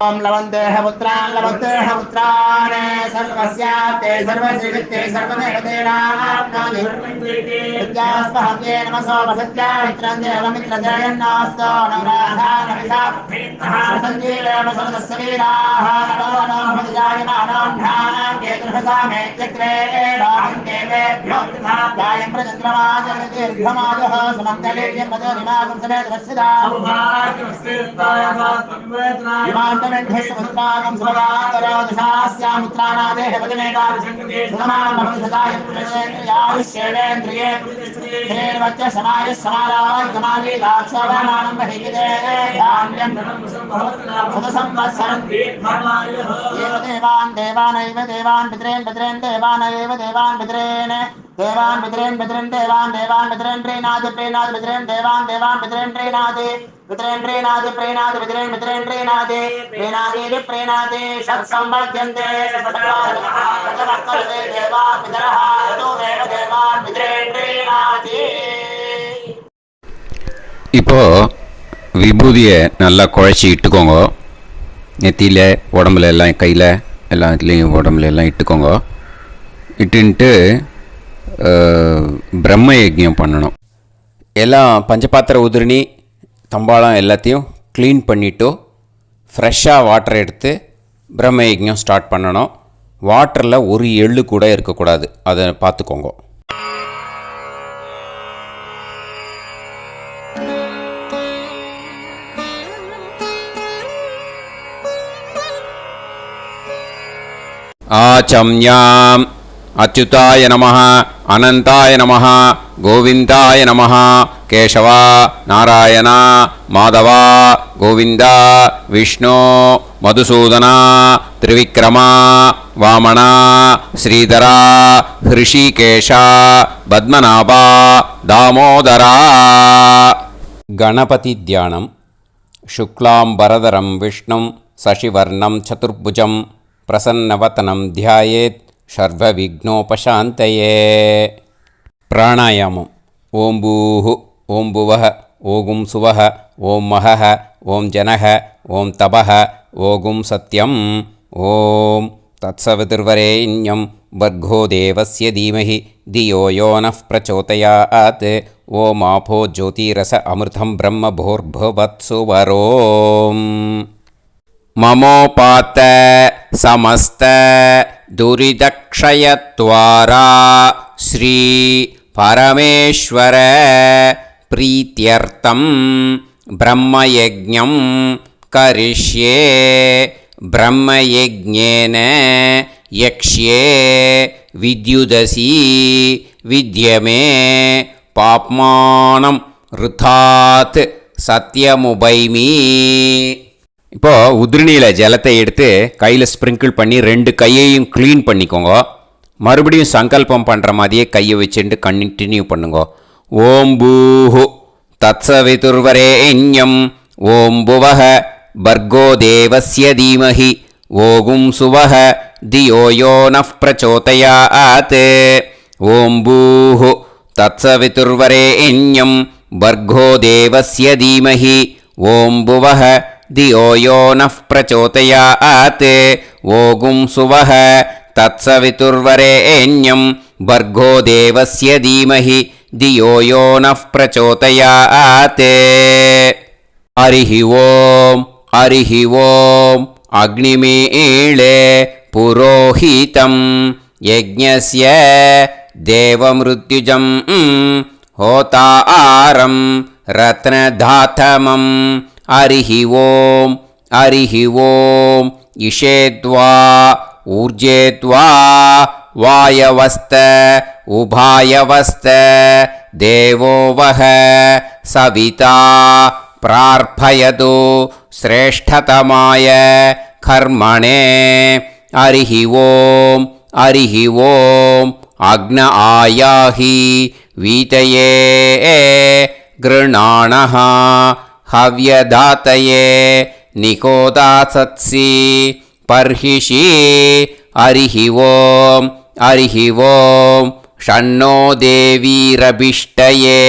ओम लवन्तेह पुत्रान् लवन्तेह पुत्रान् सर्वस्याप्ते सर्वश्रीवित्ते सर्वदेवतेनाप्नोति विद्यास्महव्ये नमसो वसत्या मित्रं देवमित्रजयन्नास्तो नवराधानविषाभीतः सञ्जीवेम सर्वस्वीराः नमो नमः जायमानान्धानां केतुर्भसामेत्यग्रे देवेभ्यो जायं प्रचन्द्रमाजगतिर्घमाजः समङ्गलेयं पदोनिमागं समेतवस्सिदा विमानमेध्यस्वत्रागं सुभगान्तरादशास्यामुत्रानादेह पदमेकादशङ्कुदेशुदायपुरेन्द्रियायुष्येवेन्द्रिये हेर्वच्च समायः समाराय कमाली दाक्षाभामानं बहिविदे धान्यं सुदसंवत्सरं एव देवान् देवानैव देवान् पितॄन् पितॄन् देवानैव देवान् पितॄन् देवान् पितॄन् पितॄन् देवान् देवान् पितॄन् प्रीणाति प्रीणाति पितॄन् देवान् देवान् पितॄन् प्रीणाति पितॄन् प्रीणाति प्रीणाति पितॄन् पितॄन् प्रीणाति प्रीणाति प्रीणाति षट्संवर्ध्यन्ते षट्संवर्ध्यन्ते देवान् पितरः ततोदेव देवान् पितॄन् प्रीणाति. இப்போ விபூதியை நல்லா குழச்சி இட்டுக்கோங்க. நெத்தியில், உடம்புல எல்லாம், கையில் எல்லாம் இதுலேயும் உடம்புல எல்லாம் இட்டுக்கோங்க. இட்டுன்ட்டு பிரம்ம யஜ்ஞம் பண்ணணும். எல்லாம் பஞ்சபாத்திர உதிரணி தம்பாளம் எல்லாத்தையும் க்ளீன் பண்ணிவிட்டு ஃப்ரெஷ்ஷாக வாட்டர் எடுத்து பிரம்ம யஜ்ஞம் ஸ்டார்ட் பண்ணணும். வாட்டரில் ஒரு எள்ளு கூட இருக்கக்கூடாது, அதை பார்த்துக்கோங்க. ஆச்சம்யாம் அச்சுதாய நமஹ, அனந்தாய நமஹ, கோவிந்தாய நமஹ, கேசவா, நாராயணா, மாதவா, கோவிந்தா, விஷ்ணு, மதுசூதனா, திரிவிக்ரமா, வாமனா, ஸ்ரீதரா, ஹிருஷிகேஷா, பத்மநாபா, தாமோதரா. கணபதி தியானம். சுக்லாம்பரதரம் விஷ்ணும் சசிவர்ணம் சதுர்புஜம் பிரசன்னவதனம் தியாயேத் சர்வவிக்னோபசாந்தயே. பிராணாயாமம். ஓம் பூஹு, ஓம் புவஹ, ஓகும் சுவஹ, ஓம் மஹஹ, ஓம் ஜனஹ, ஓம் தபஹ, ஓகும் சத்யம். ஓம் தத்சவிதுர்வரேண்யம் வர்கோ தேவஸ்ய தீமஹி தியோ யோ நः பிரச்சோதயாத். ஓம் ஆபோ ஜோதிரஸ அமிர்தம் பிரம்ம பூர்புவத்சு வரோம். மமோபாத்த சமஸ்த துரிதக்ஷயத்வாரா ஸ்ரீ பரமேஸ்வர பிரீத்யர்த்தம் பிரம்மயஜ்ஞம் கரிஷ்யே. பிரம்மயஜ்ஞேன யக்ஷ்யே வித்யுதசி வித்யமே பாப்மானம் ருதாத் சத்யமுபைமி. இப்போது உதிரணியில் ஜலத்தை எடுத்து கையில் ஸ்ப்ரிங்கிள் பண்ணி 2 கையையும் க்ளீன் பண்ணிக்கோங்க. மறுபடியும் சங்கல்பம் பண்ணுற மாதிரியே கையை வச்சுட்டு கண்டினியூ பண்ணுங்க. ஓம் பூஹு தத்சவிதுர்வரேண்யம் ஓம் புவஹ பர்கோ தேவஸ்ய தீமஹி ஓகும் சுவஹ தியோ யோ நः பிரச்சோதயாத். ஓம் பூஹு தத்சவிதுர்வரேண்யம் வர்கோ தேவஸ்ய தீமஹி ஓம் புவஹ தியோ யோ நः பிரச்சோதயாத் ஓகும் சுவஹ தத்சவிதுர்வரேண்யம் வர்கோ தேவஸ்ய தீமஹி தியோ யோ நः பிரச்சோதயாத். ஹரிஹி ஓம் ஹரிஹி ஓம் அக்னிமீளே புரோஹிதம் யஜ்ஞஸ்ய தேவமிருத்யுஜம் ஹோதாரம் ரத்னதாத்தமம். ஹரிஹி ஓம் ஹரிஹி ஓம் இஷேத்வா ஊர்ஜேத்வா வாயவஸ்த உபாயவஸ்த தேவோ வஹ சவிதா பிரார்ப்பயது ஸ்ரேஷ்டதமாய கர்மணே. ஹரிஹி ஓம் ஹரிஹி ஓம் அக்ன ஆயாஹி வீதயே கிருணாணஹ ஹவ்யதாத்தயே நிகோதாசத்சி பர்ஹிஷி. ஹரிஹி ஓம் ஹரிஹி ஓம் ஷண்ணோ தேவீரபிஷ்டயே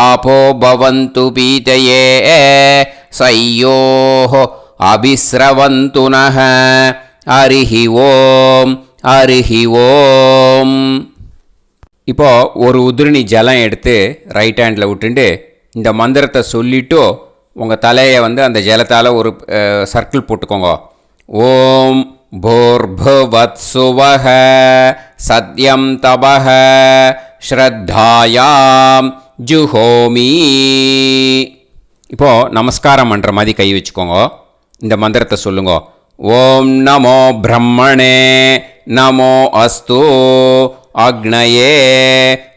ஆபோ பவந்து பீதயே சய்யோஹ அபிஸ்ரவந்து நஹ. ஹரிஹி ஓம் ஹரிஹி ஓம். இப்போ ஒரு உதிரணி ஜலம் எடுத்து ரைட் ஹேண்டில் விட்டுண்டு இந்த மந்திரத்தை சொல்லிவிட்டு உங்கள் தலையை அந்த ஜலத்தால் ஒரு சர்க்கிள் போட்டுக்கோங்க. ஓம் பூர்புவத்சுவஹ சத்யம் தபஹ ஸ்ரத்தாயாம் ஜுஹோமி. இப்போது நமஸ்காரம் பண்ணுற மாதிரி கை வச்சுக்கோங்க. இந்த மந்திரத்தை சொல்லுங்க. ஓம் நமோ பிரம்மணே நமோ அஸ்து அக்னயே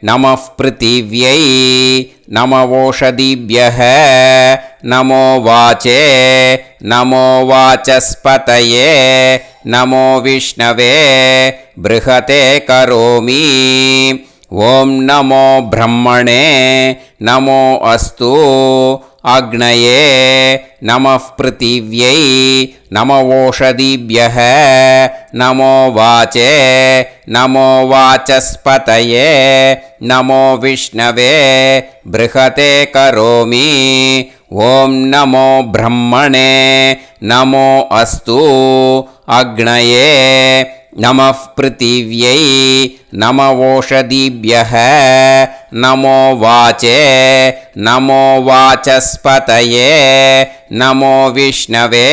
நமः பிருத்திவ்யை நமவோஷதிभ्यः நமோ வாச்சே நமோ வாசஸ்பதயே நமோ விஷ்ணவே ப்ருஹதே கரோமி. ஓம் நமோ பிரம்மணே நமோ அஸ்து அக்னயே நமः பிருத்திவ்யை நமவோஷதிभ्यः நமோ வாச்சே நமோ வாசஸ்பதயே நமோ விஷ்ணவே ப்ருஹதே கரோமி. ஓம் நமோ பிரம்மணே நமோ அஸ்து அக்னயே நமः பிருத்திவ்யை நமவோஷதிभ्यः நமோ வாச்சே நமோ வாசஸ்பதயே நமோ விஷ்ணவே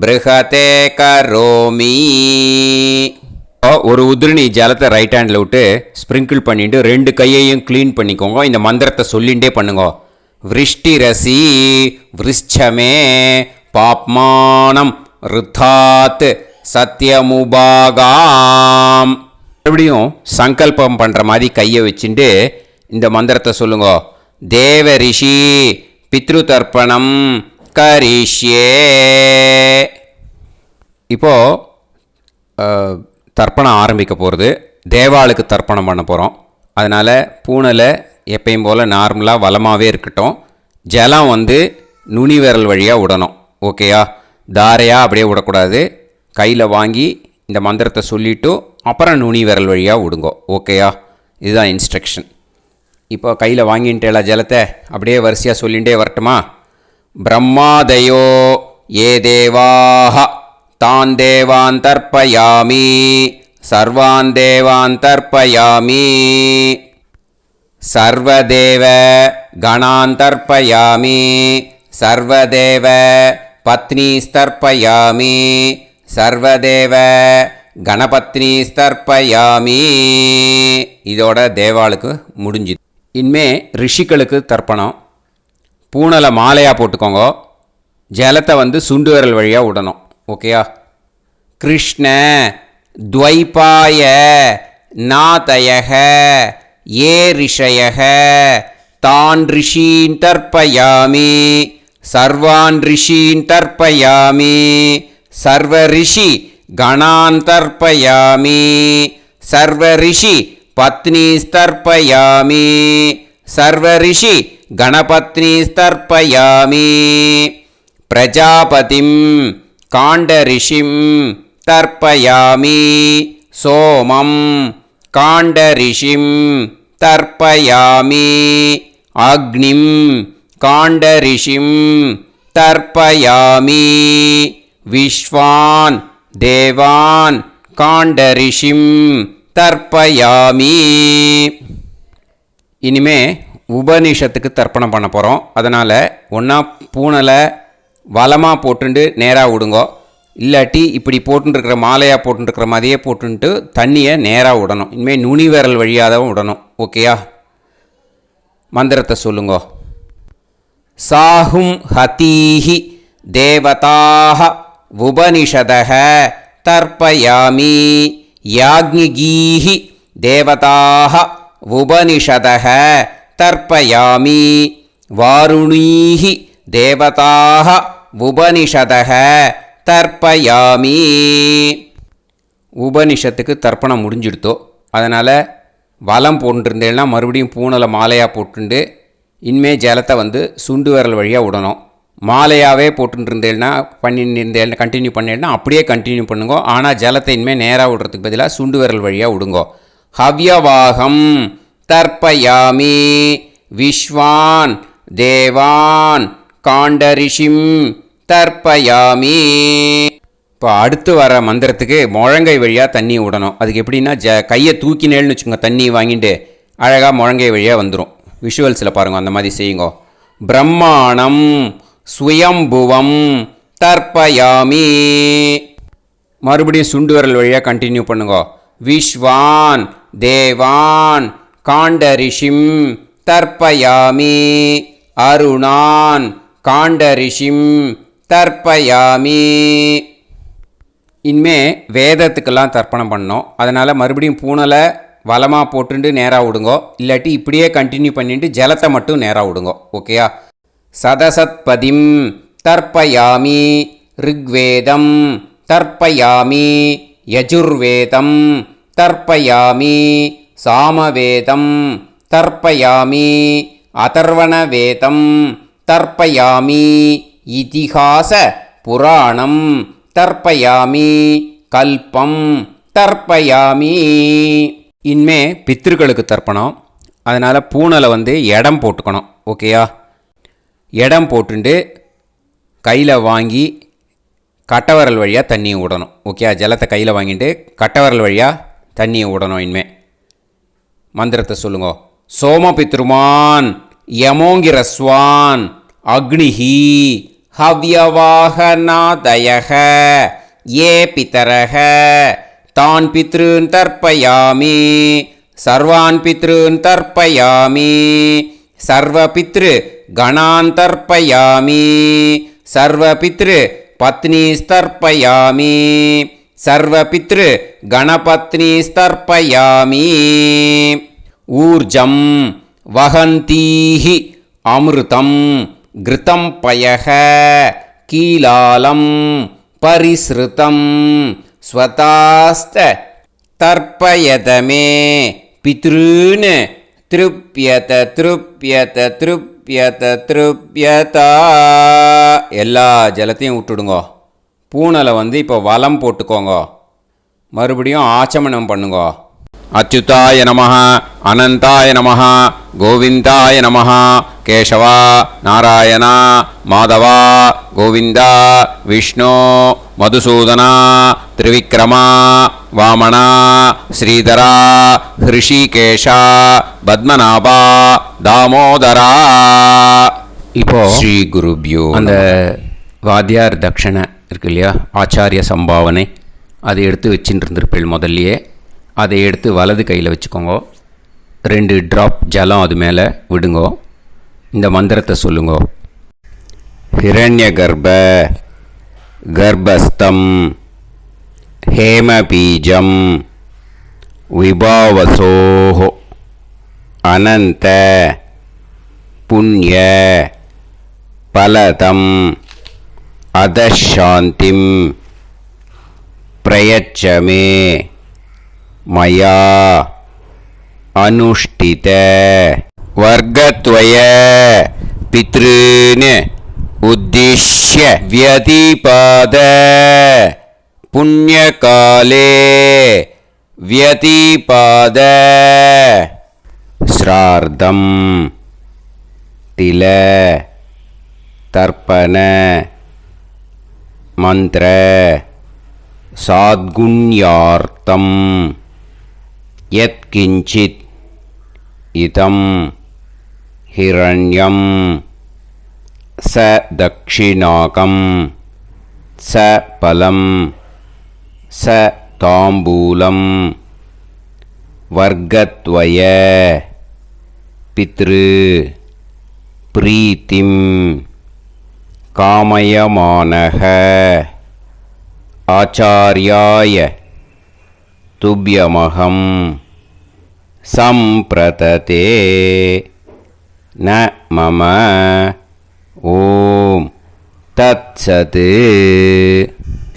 ப்ருஹதே கரோமி. ஒரு உதிரணி ஜலத்தை ரைட் ஹேண்டில் விட்டு ஸ்ப்ரிங்கிள் பண்ணிட்டு ரெண்டு கையையும் க்ளீன் பண்ணிக்கோங்க. இந்த மந்திரத்தை சொல்லிகிட்டே பண்ணுங்க. விருஷ்டிரசி விருஷ்சமே பாப்மானம் ருத்தாத் சத்யமுபாகாம். மறுபடியும் சங்கல்பம் பண்ணுற மாதிரி கையை வச்சுட்டு இந்த மந்திரத்தை சொல்லுங்க. தேவ ரிஷி பித்ரு தர்ப்பணம் கரிஷ்யே. இப்போது தர்ப்பணம் ஆரம்பிக்க போகிறது. தேவாளுக்கு தர்ப்பணம் பண்ண போகிறோம். அதனால் பூனலை எப்பயும் போல் நார்மலாக வளமாகவே இருக்கட்டும். ஜலம் நுனி விரல் வழியாக விடணும். ஓகேயா? தாரையாக அப்படியே விடக்கூடாது. கையில் வாங்கி இந்த மந்திரத்தை சொல்லிவிட்டு அப்புறம் நுனி விரல் வழியாக விடுங்கோ. ஓகேயா? இதுதான் இன்ஸ்ட்ரக்ஷன். இப்போ கையில் வாங்கின்ட்டேல ஜலத்தை அப்படியே வரிசையாக சொல்லிகிட்டே வரட்டுமா? பிரம்மாதயோ ஏ தேவாஹ தான் தேவான் தர்ப்பயாமி சர்வான் தேவான் தர்ப்பயாமி சர்வதேவ கணான் தர்ப்பயாமி சர்வதேவ பத்னீஸ்தர்ப்பயாமி சர்வதேவ கணபத்னீஸ்தர்ப்பயாமி. இதோட தேவாளுக்கு முடிஞ்சுது. இனிமே ரிஷிகளுக்கு தர்ப்பணம். பூனலை மாலையாக போட்டுக்கோங்க. ஜலத்தை சுண்டு விரல் வழியாக விடணும். ஓகேயா? கிருஷ்ண துவைபாய நாதயக ஏ ரிஷயக தான் ரிஷீன் தர்ப்பயாமி சர்வான் ரிஷீன் தர்ப்பயாமி சர்வ ரிஷி கணான் தர்ப்பயாமி சர்வ ரிஷி பத்னீஸ்தர்ப்பயாமி சர்வ ரிஷி கணபத்னீஸ்தர்ப்பயாமி பிரஜாபதிம் காண்ட ரிஷிம் தர்ப்பயாமி சோமம் काण्डऋषिं तर्पयामि अग्निं काण्डऋषिं तर्पयामि विश्वान् देवान् काण्डऋषिं तर्पयामि இனிமே உபனிஷத்துக்கு தர்ப்பணம் பண்ண போகிறோம். அதனால் ஒன்றா பூனலை வலமாக போட்டுண்டு நேராக விடுங்கோ, இல்லாட்டி இப்படி போட்டுருக்கிற மாலையாக போட்டுருக்கிற மாதிரியே போட்டுன்ட்டு தண்ணியை நேராக விடணும். இனிமேல் நுனி விரல் வழியாக தான் விடணும். ஓகேயா? மந்திரத்தை சொல்லுங்கோ. சாஹும் ஹதீஹி தேவதாக உபனிஷதः தர்ப்பயாமி யாக்ஞிகீஹி தேவதாக உபனிஷதः தர்ப்பயாமி வாருணீஹி தேவதாக உபனிஷதः தர்ப்பயாமி. உபனிஷத்துக்கு தர்ப்பணம் முடிஞ்சிடுத்தோ, அதனால் வலம் போட்டுருந்தேன்னா மறுபடியும் பூனலை மாலையாக போட்டுண்டு இனிமே ஜலத்தை சுண்டு விரல் வழியாக விடணும். மாலையாகவே போட்டுருந்தேன்னா பண்ணிருந்தேன் கண்டினியூ பண்ணேன்னா அப்படியே கண்டினியூ பண்ணுங்கோ. ஆனால் ஜலத்தை இனிமேல் நேராக விடுறதுக்கு பதிலாக சுண்டு விரல் வழியாக விடுங்கோ. ஹவ்யவாகம் தர்ப்பயாமி விஸ்வான் தேவான் காண்டரிஷிம் தர்ப்பயாமி. இப்போ அடுத்து வர மந்திரத்துக்கு முழங்கை வழியாக தண்ணி விடணும். அதுக்கு எப்படின்னா கையை தூக்கினேன்னு வச்சுக்கோங்க, தண்ணி வாங்கிட்டு அழகாக முழங்கை வழியாக வந்துடும். விஷுவல்ஸில் பாருங்கள், அந்த மாதிரி செய்யுங்கோ. பிரம்மாணம் சுயம்புவம் தர்ப்பயாமி. மறுபடியும் சுண்டு விரல் வழியாக கண்டினியூ பண்ணுங்கோ. விஸ்வான் தேவான் காண்டரிஷிம் தர்ப்பயாமி அருணான் காண்டரிஷிம் தர்ப்பயாமி. இனிமே வேதத்துக்கெல்லாம் தர்ப்பணம் பண்ணோம். அதனால் மறுபடியும் பூனலை வலமாக போட்டுண்டு நேராக விடுங்கோ, இல்லாட்டி இப்படியே கண்டினியூ பண்ணிட்டு ஜலத்தை மட்டும் நேராக விடுங்கோ. ஓகேயா? சதசத்பதிம் தர்ப்பயாமி ரிக்வேதம் தர்ப்பயாமி யஜுர்வேதம் தர்ப்பயாமி சாமவேதம் தர்ப்பயாமி அதர்வணவேதம் தர்ப்பயாமி இதிஹாச புராணம் தர்ப்பயாமி கல்பம் தர்ப்பயாமி. இனிமே பித்ருக்களுக்கு தர்ப்பணம். அதனால் பூனலை இடம் போட்டுக்கணும். ஓகேயா? இடம் போட்டுண்டு கையில் வாங்கி கட்டவரல் வழியாக தண்ணியை விடணும். ஓகே? ஜலத்தை கையில் வாங்கிட்டு கட்டவரல் வழியாக தண்ணியை விடணும். இனிமே மந்திரத்தை சொல்லுங்க. சோமபித்ருமான் யமோங்கிரஸ்வான் அக்னிஹி ஹவ்யவாகநாதயக ஏ பிதரக தான் பித்ருன் தர்ப்பயாமி சர்வான் பித்ருன் தர்ப்பயாமி சர்வபித்ரு கணான் தர்ப்பயாமி சர்வபித்ரு பத்னிஸ்தர்ப்பயாமி சர்வபித்ரு கணபத்னிஸ்தர்ப்பயாமி. ஊர்ஜம் வஹந்தீஹி அமிர்தம் கிருதம் பயக கீலாலம் பரிஸ்ருதம் ஸ்வதாஸ்த தர்ப்பயதமே பித்ருன் திருப்யத திருப்யத திருப்யத திருப்யதா. எல்லா ஜலத்தையும் விட்டுடுங்கோ. பூனலை இப்போ வலம் போட்டுக்கோங்க. மறுபடியும் ஆச்சமனம் பண்ணுங்கோ. அச்சுதாய நமஹ அனந்தாய நமஹ கோவிந்தாய நமஹ கேசவா நாராயணா மாதவா கோவிந்தா விஷ்ணு மதுசூதனா திரிவிக்ரமா வாமனா ஸ்ரீதரா ஹிருஷிகேஷா பத்மநாபா தாமோதரா. இப்போ ஸ்ரீ குருப்யோ அந்த வாத்தியார் தட்சணை இருக்கு இல்லையா, ஆச்சாரிய சம்பாவனை, அதை எடுத்து வச்சுட்டு இருந்திருப்பேள். முதல்லையே அதை எடுத்து வலது கையில் வச்சுக்கோங்க. 2 ட்ராப் ஜலம் அது மேலே விடுங்கோ. இந்த மந்திரத்தை சொல்லுங்கோ. ஹிரண்ய கர்ப்ப கர்ப்பஸ்தம் ஹேமபீஜம் விபாவசோஹோ அனந்த புண்ணிய பலதம் அதசாந்திம் பிரயச்சமே மயா அனுஷ்டித வர்க்கத்வய பித்ருன் உத்திஷ்ய வியதிபாத புண்ணியகாலே व्यतिपाद श्रार्धं तिल तर्पण मंत्र साद्गुण्यार्थं यत्किंचित् इदं हिरण्यं स दक्षिणाकं स फलं स ताम्बूलं वर्गद्वय पितृ प्रीतिं कामयमानः आचार्याय तुभ्यमहं संप्रतते न मम ஓம் தத்சத்.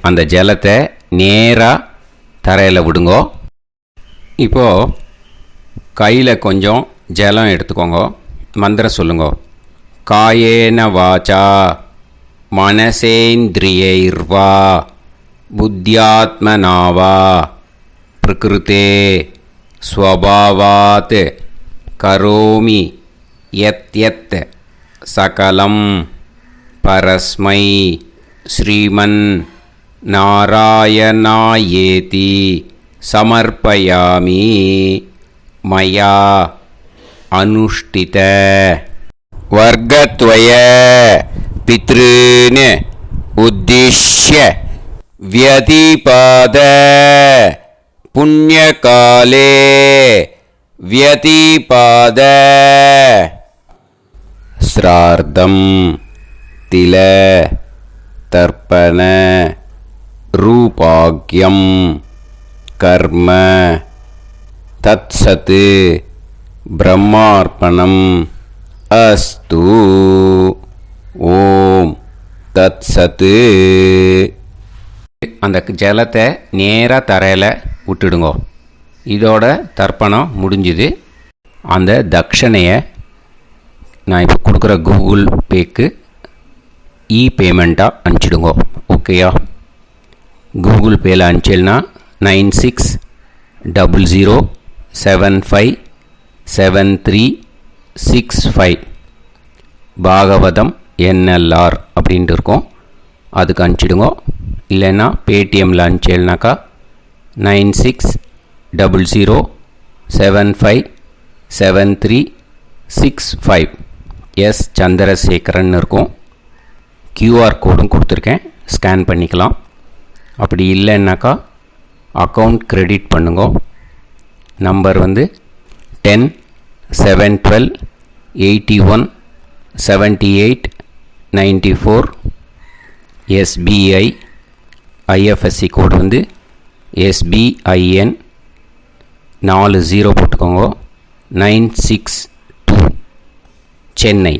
அந்த ஜலத்தை நேராக தரையில் விடுங்கோ. இப்போது கையில் கொஞ்சம் ஜலம் எடுத்துக்கோங்க. மந்திரம் சொல்லுங்க. காயேன வாச்சா மனசேந்திரியைர்வா புத்தியாத்மனாவா பிரகிருதே ஸ்வபாவாத் கரோமி யத் யத் சகலம் பரஸ்மை ஸ்ரீமன் நாராயணாயேதி சமர்ப்பயாமி மயா அனுஷ்டித வர்கத்வய பித்ருன் உத்திஷ்ய व्यतिपाद पुण्यकाले व्यतिपाद श्रार्धं तिल तर्पण रूपाग्यं कर्म तत्सत् ब्रह्मार्पणम् अस्तु. ஓம் தத்சத். அந்த ஜலத்தை நேராக தரையில் விட்டுடுங்கோ. இதோட தர்ப்பணம் முடிஞ்சுது. அந்த தட்சணையை நான் இப்போ கொடுக்குற கூகுள் பேக்கு பேமெண்ட்டாக அனுப்பிச்சிடுங்கோ. ஓகேயா? கூகுள் பேயில் அனுப்பிச்சில்னா 9600757365 பாகவதம் NLR அப்படின்ட்டு இருக்கோம். அதுக்கு அனுப்பிச்சிடுங்க. இல்லைன்னா பேடிஎம்மில் அனுப்பிச்சேல்னாக்கா 9600757365 எஸ் சந்திரசேகரன் இருக்கும். QR கோடும் கொடுத்துருக்கேன், ஸ்கேன் பண்ணிக்கலாம். அப்படி இல்லைன்னாக்கா அக்கௌண்ட் கிரெடிட் பண்ணுங்க. நம்பர் வந்து 10-7-12-81-78-94. SBI IFSC கோடு வந்து SBIN 40 போட்டுக்கோங்க. 962 சென்னை.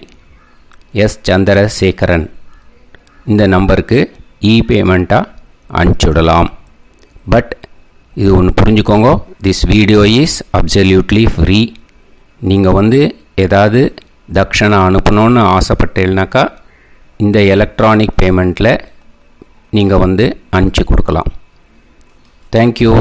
எஸ் சந்திரசேகரன். இந்த நம்பருக்கு பேமெண்ட்டாக அனுப்பிச்சுடலாம். பட் இது ஒன்று புரிஞ்சுக்கோங்க, this video is absolutely free. நீங்கள் வந்து ஏதாவது தட்சணை அனுப்பணுன்னு ஆசைப்பட்டேன்னாக்கா இந்த எலக்ட்ரானிக் பேமெண்ட்டில் நீங்கள் வந்து அனுப்பிச்சி கொடுக்கலாம். தேங்க்யூ.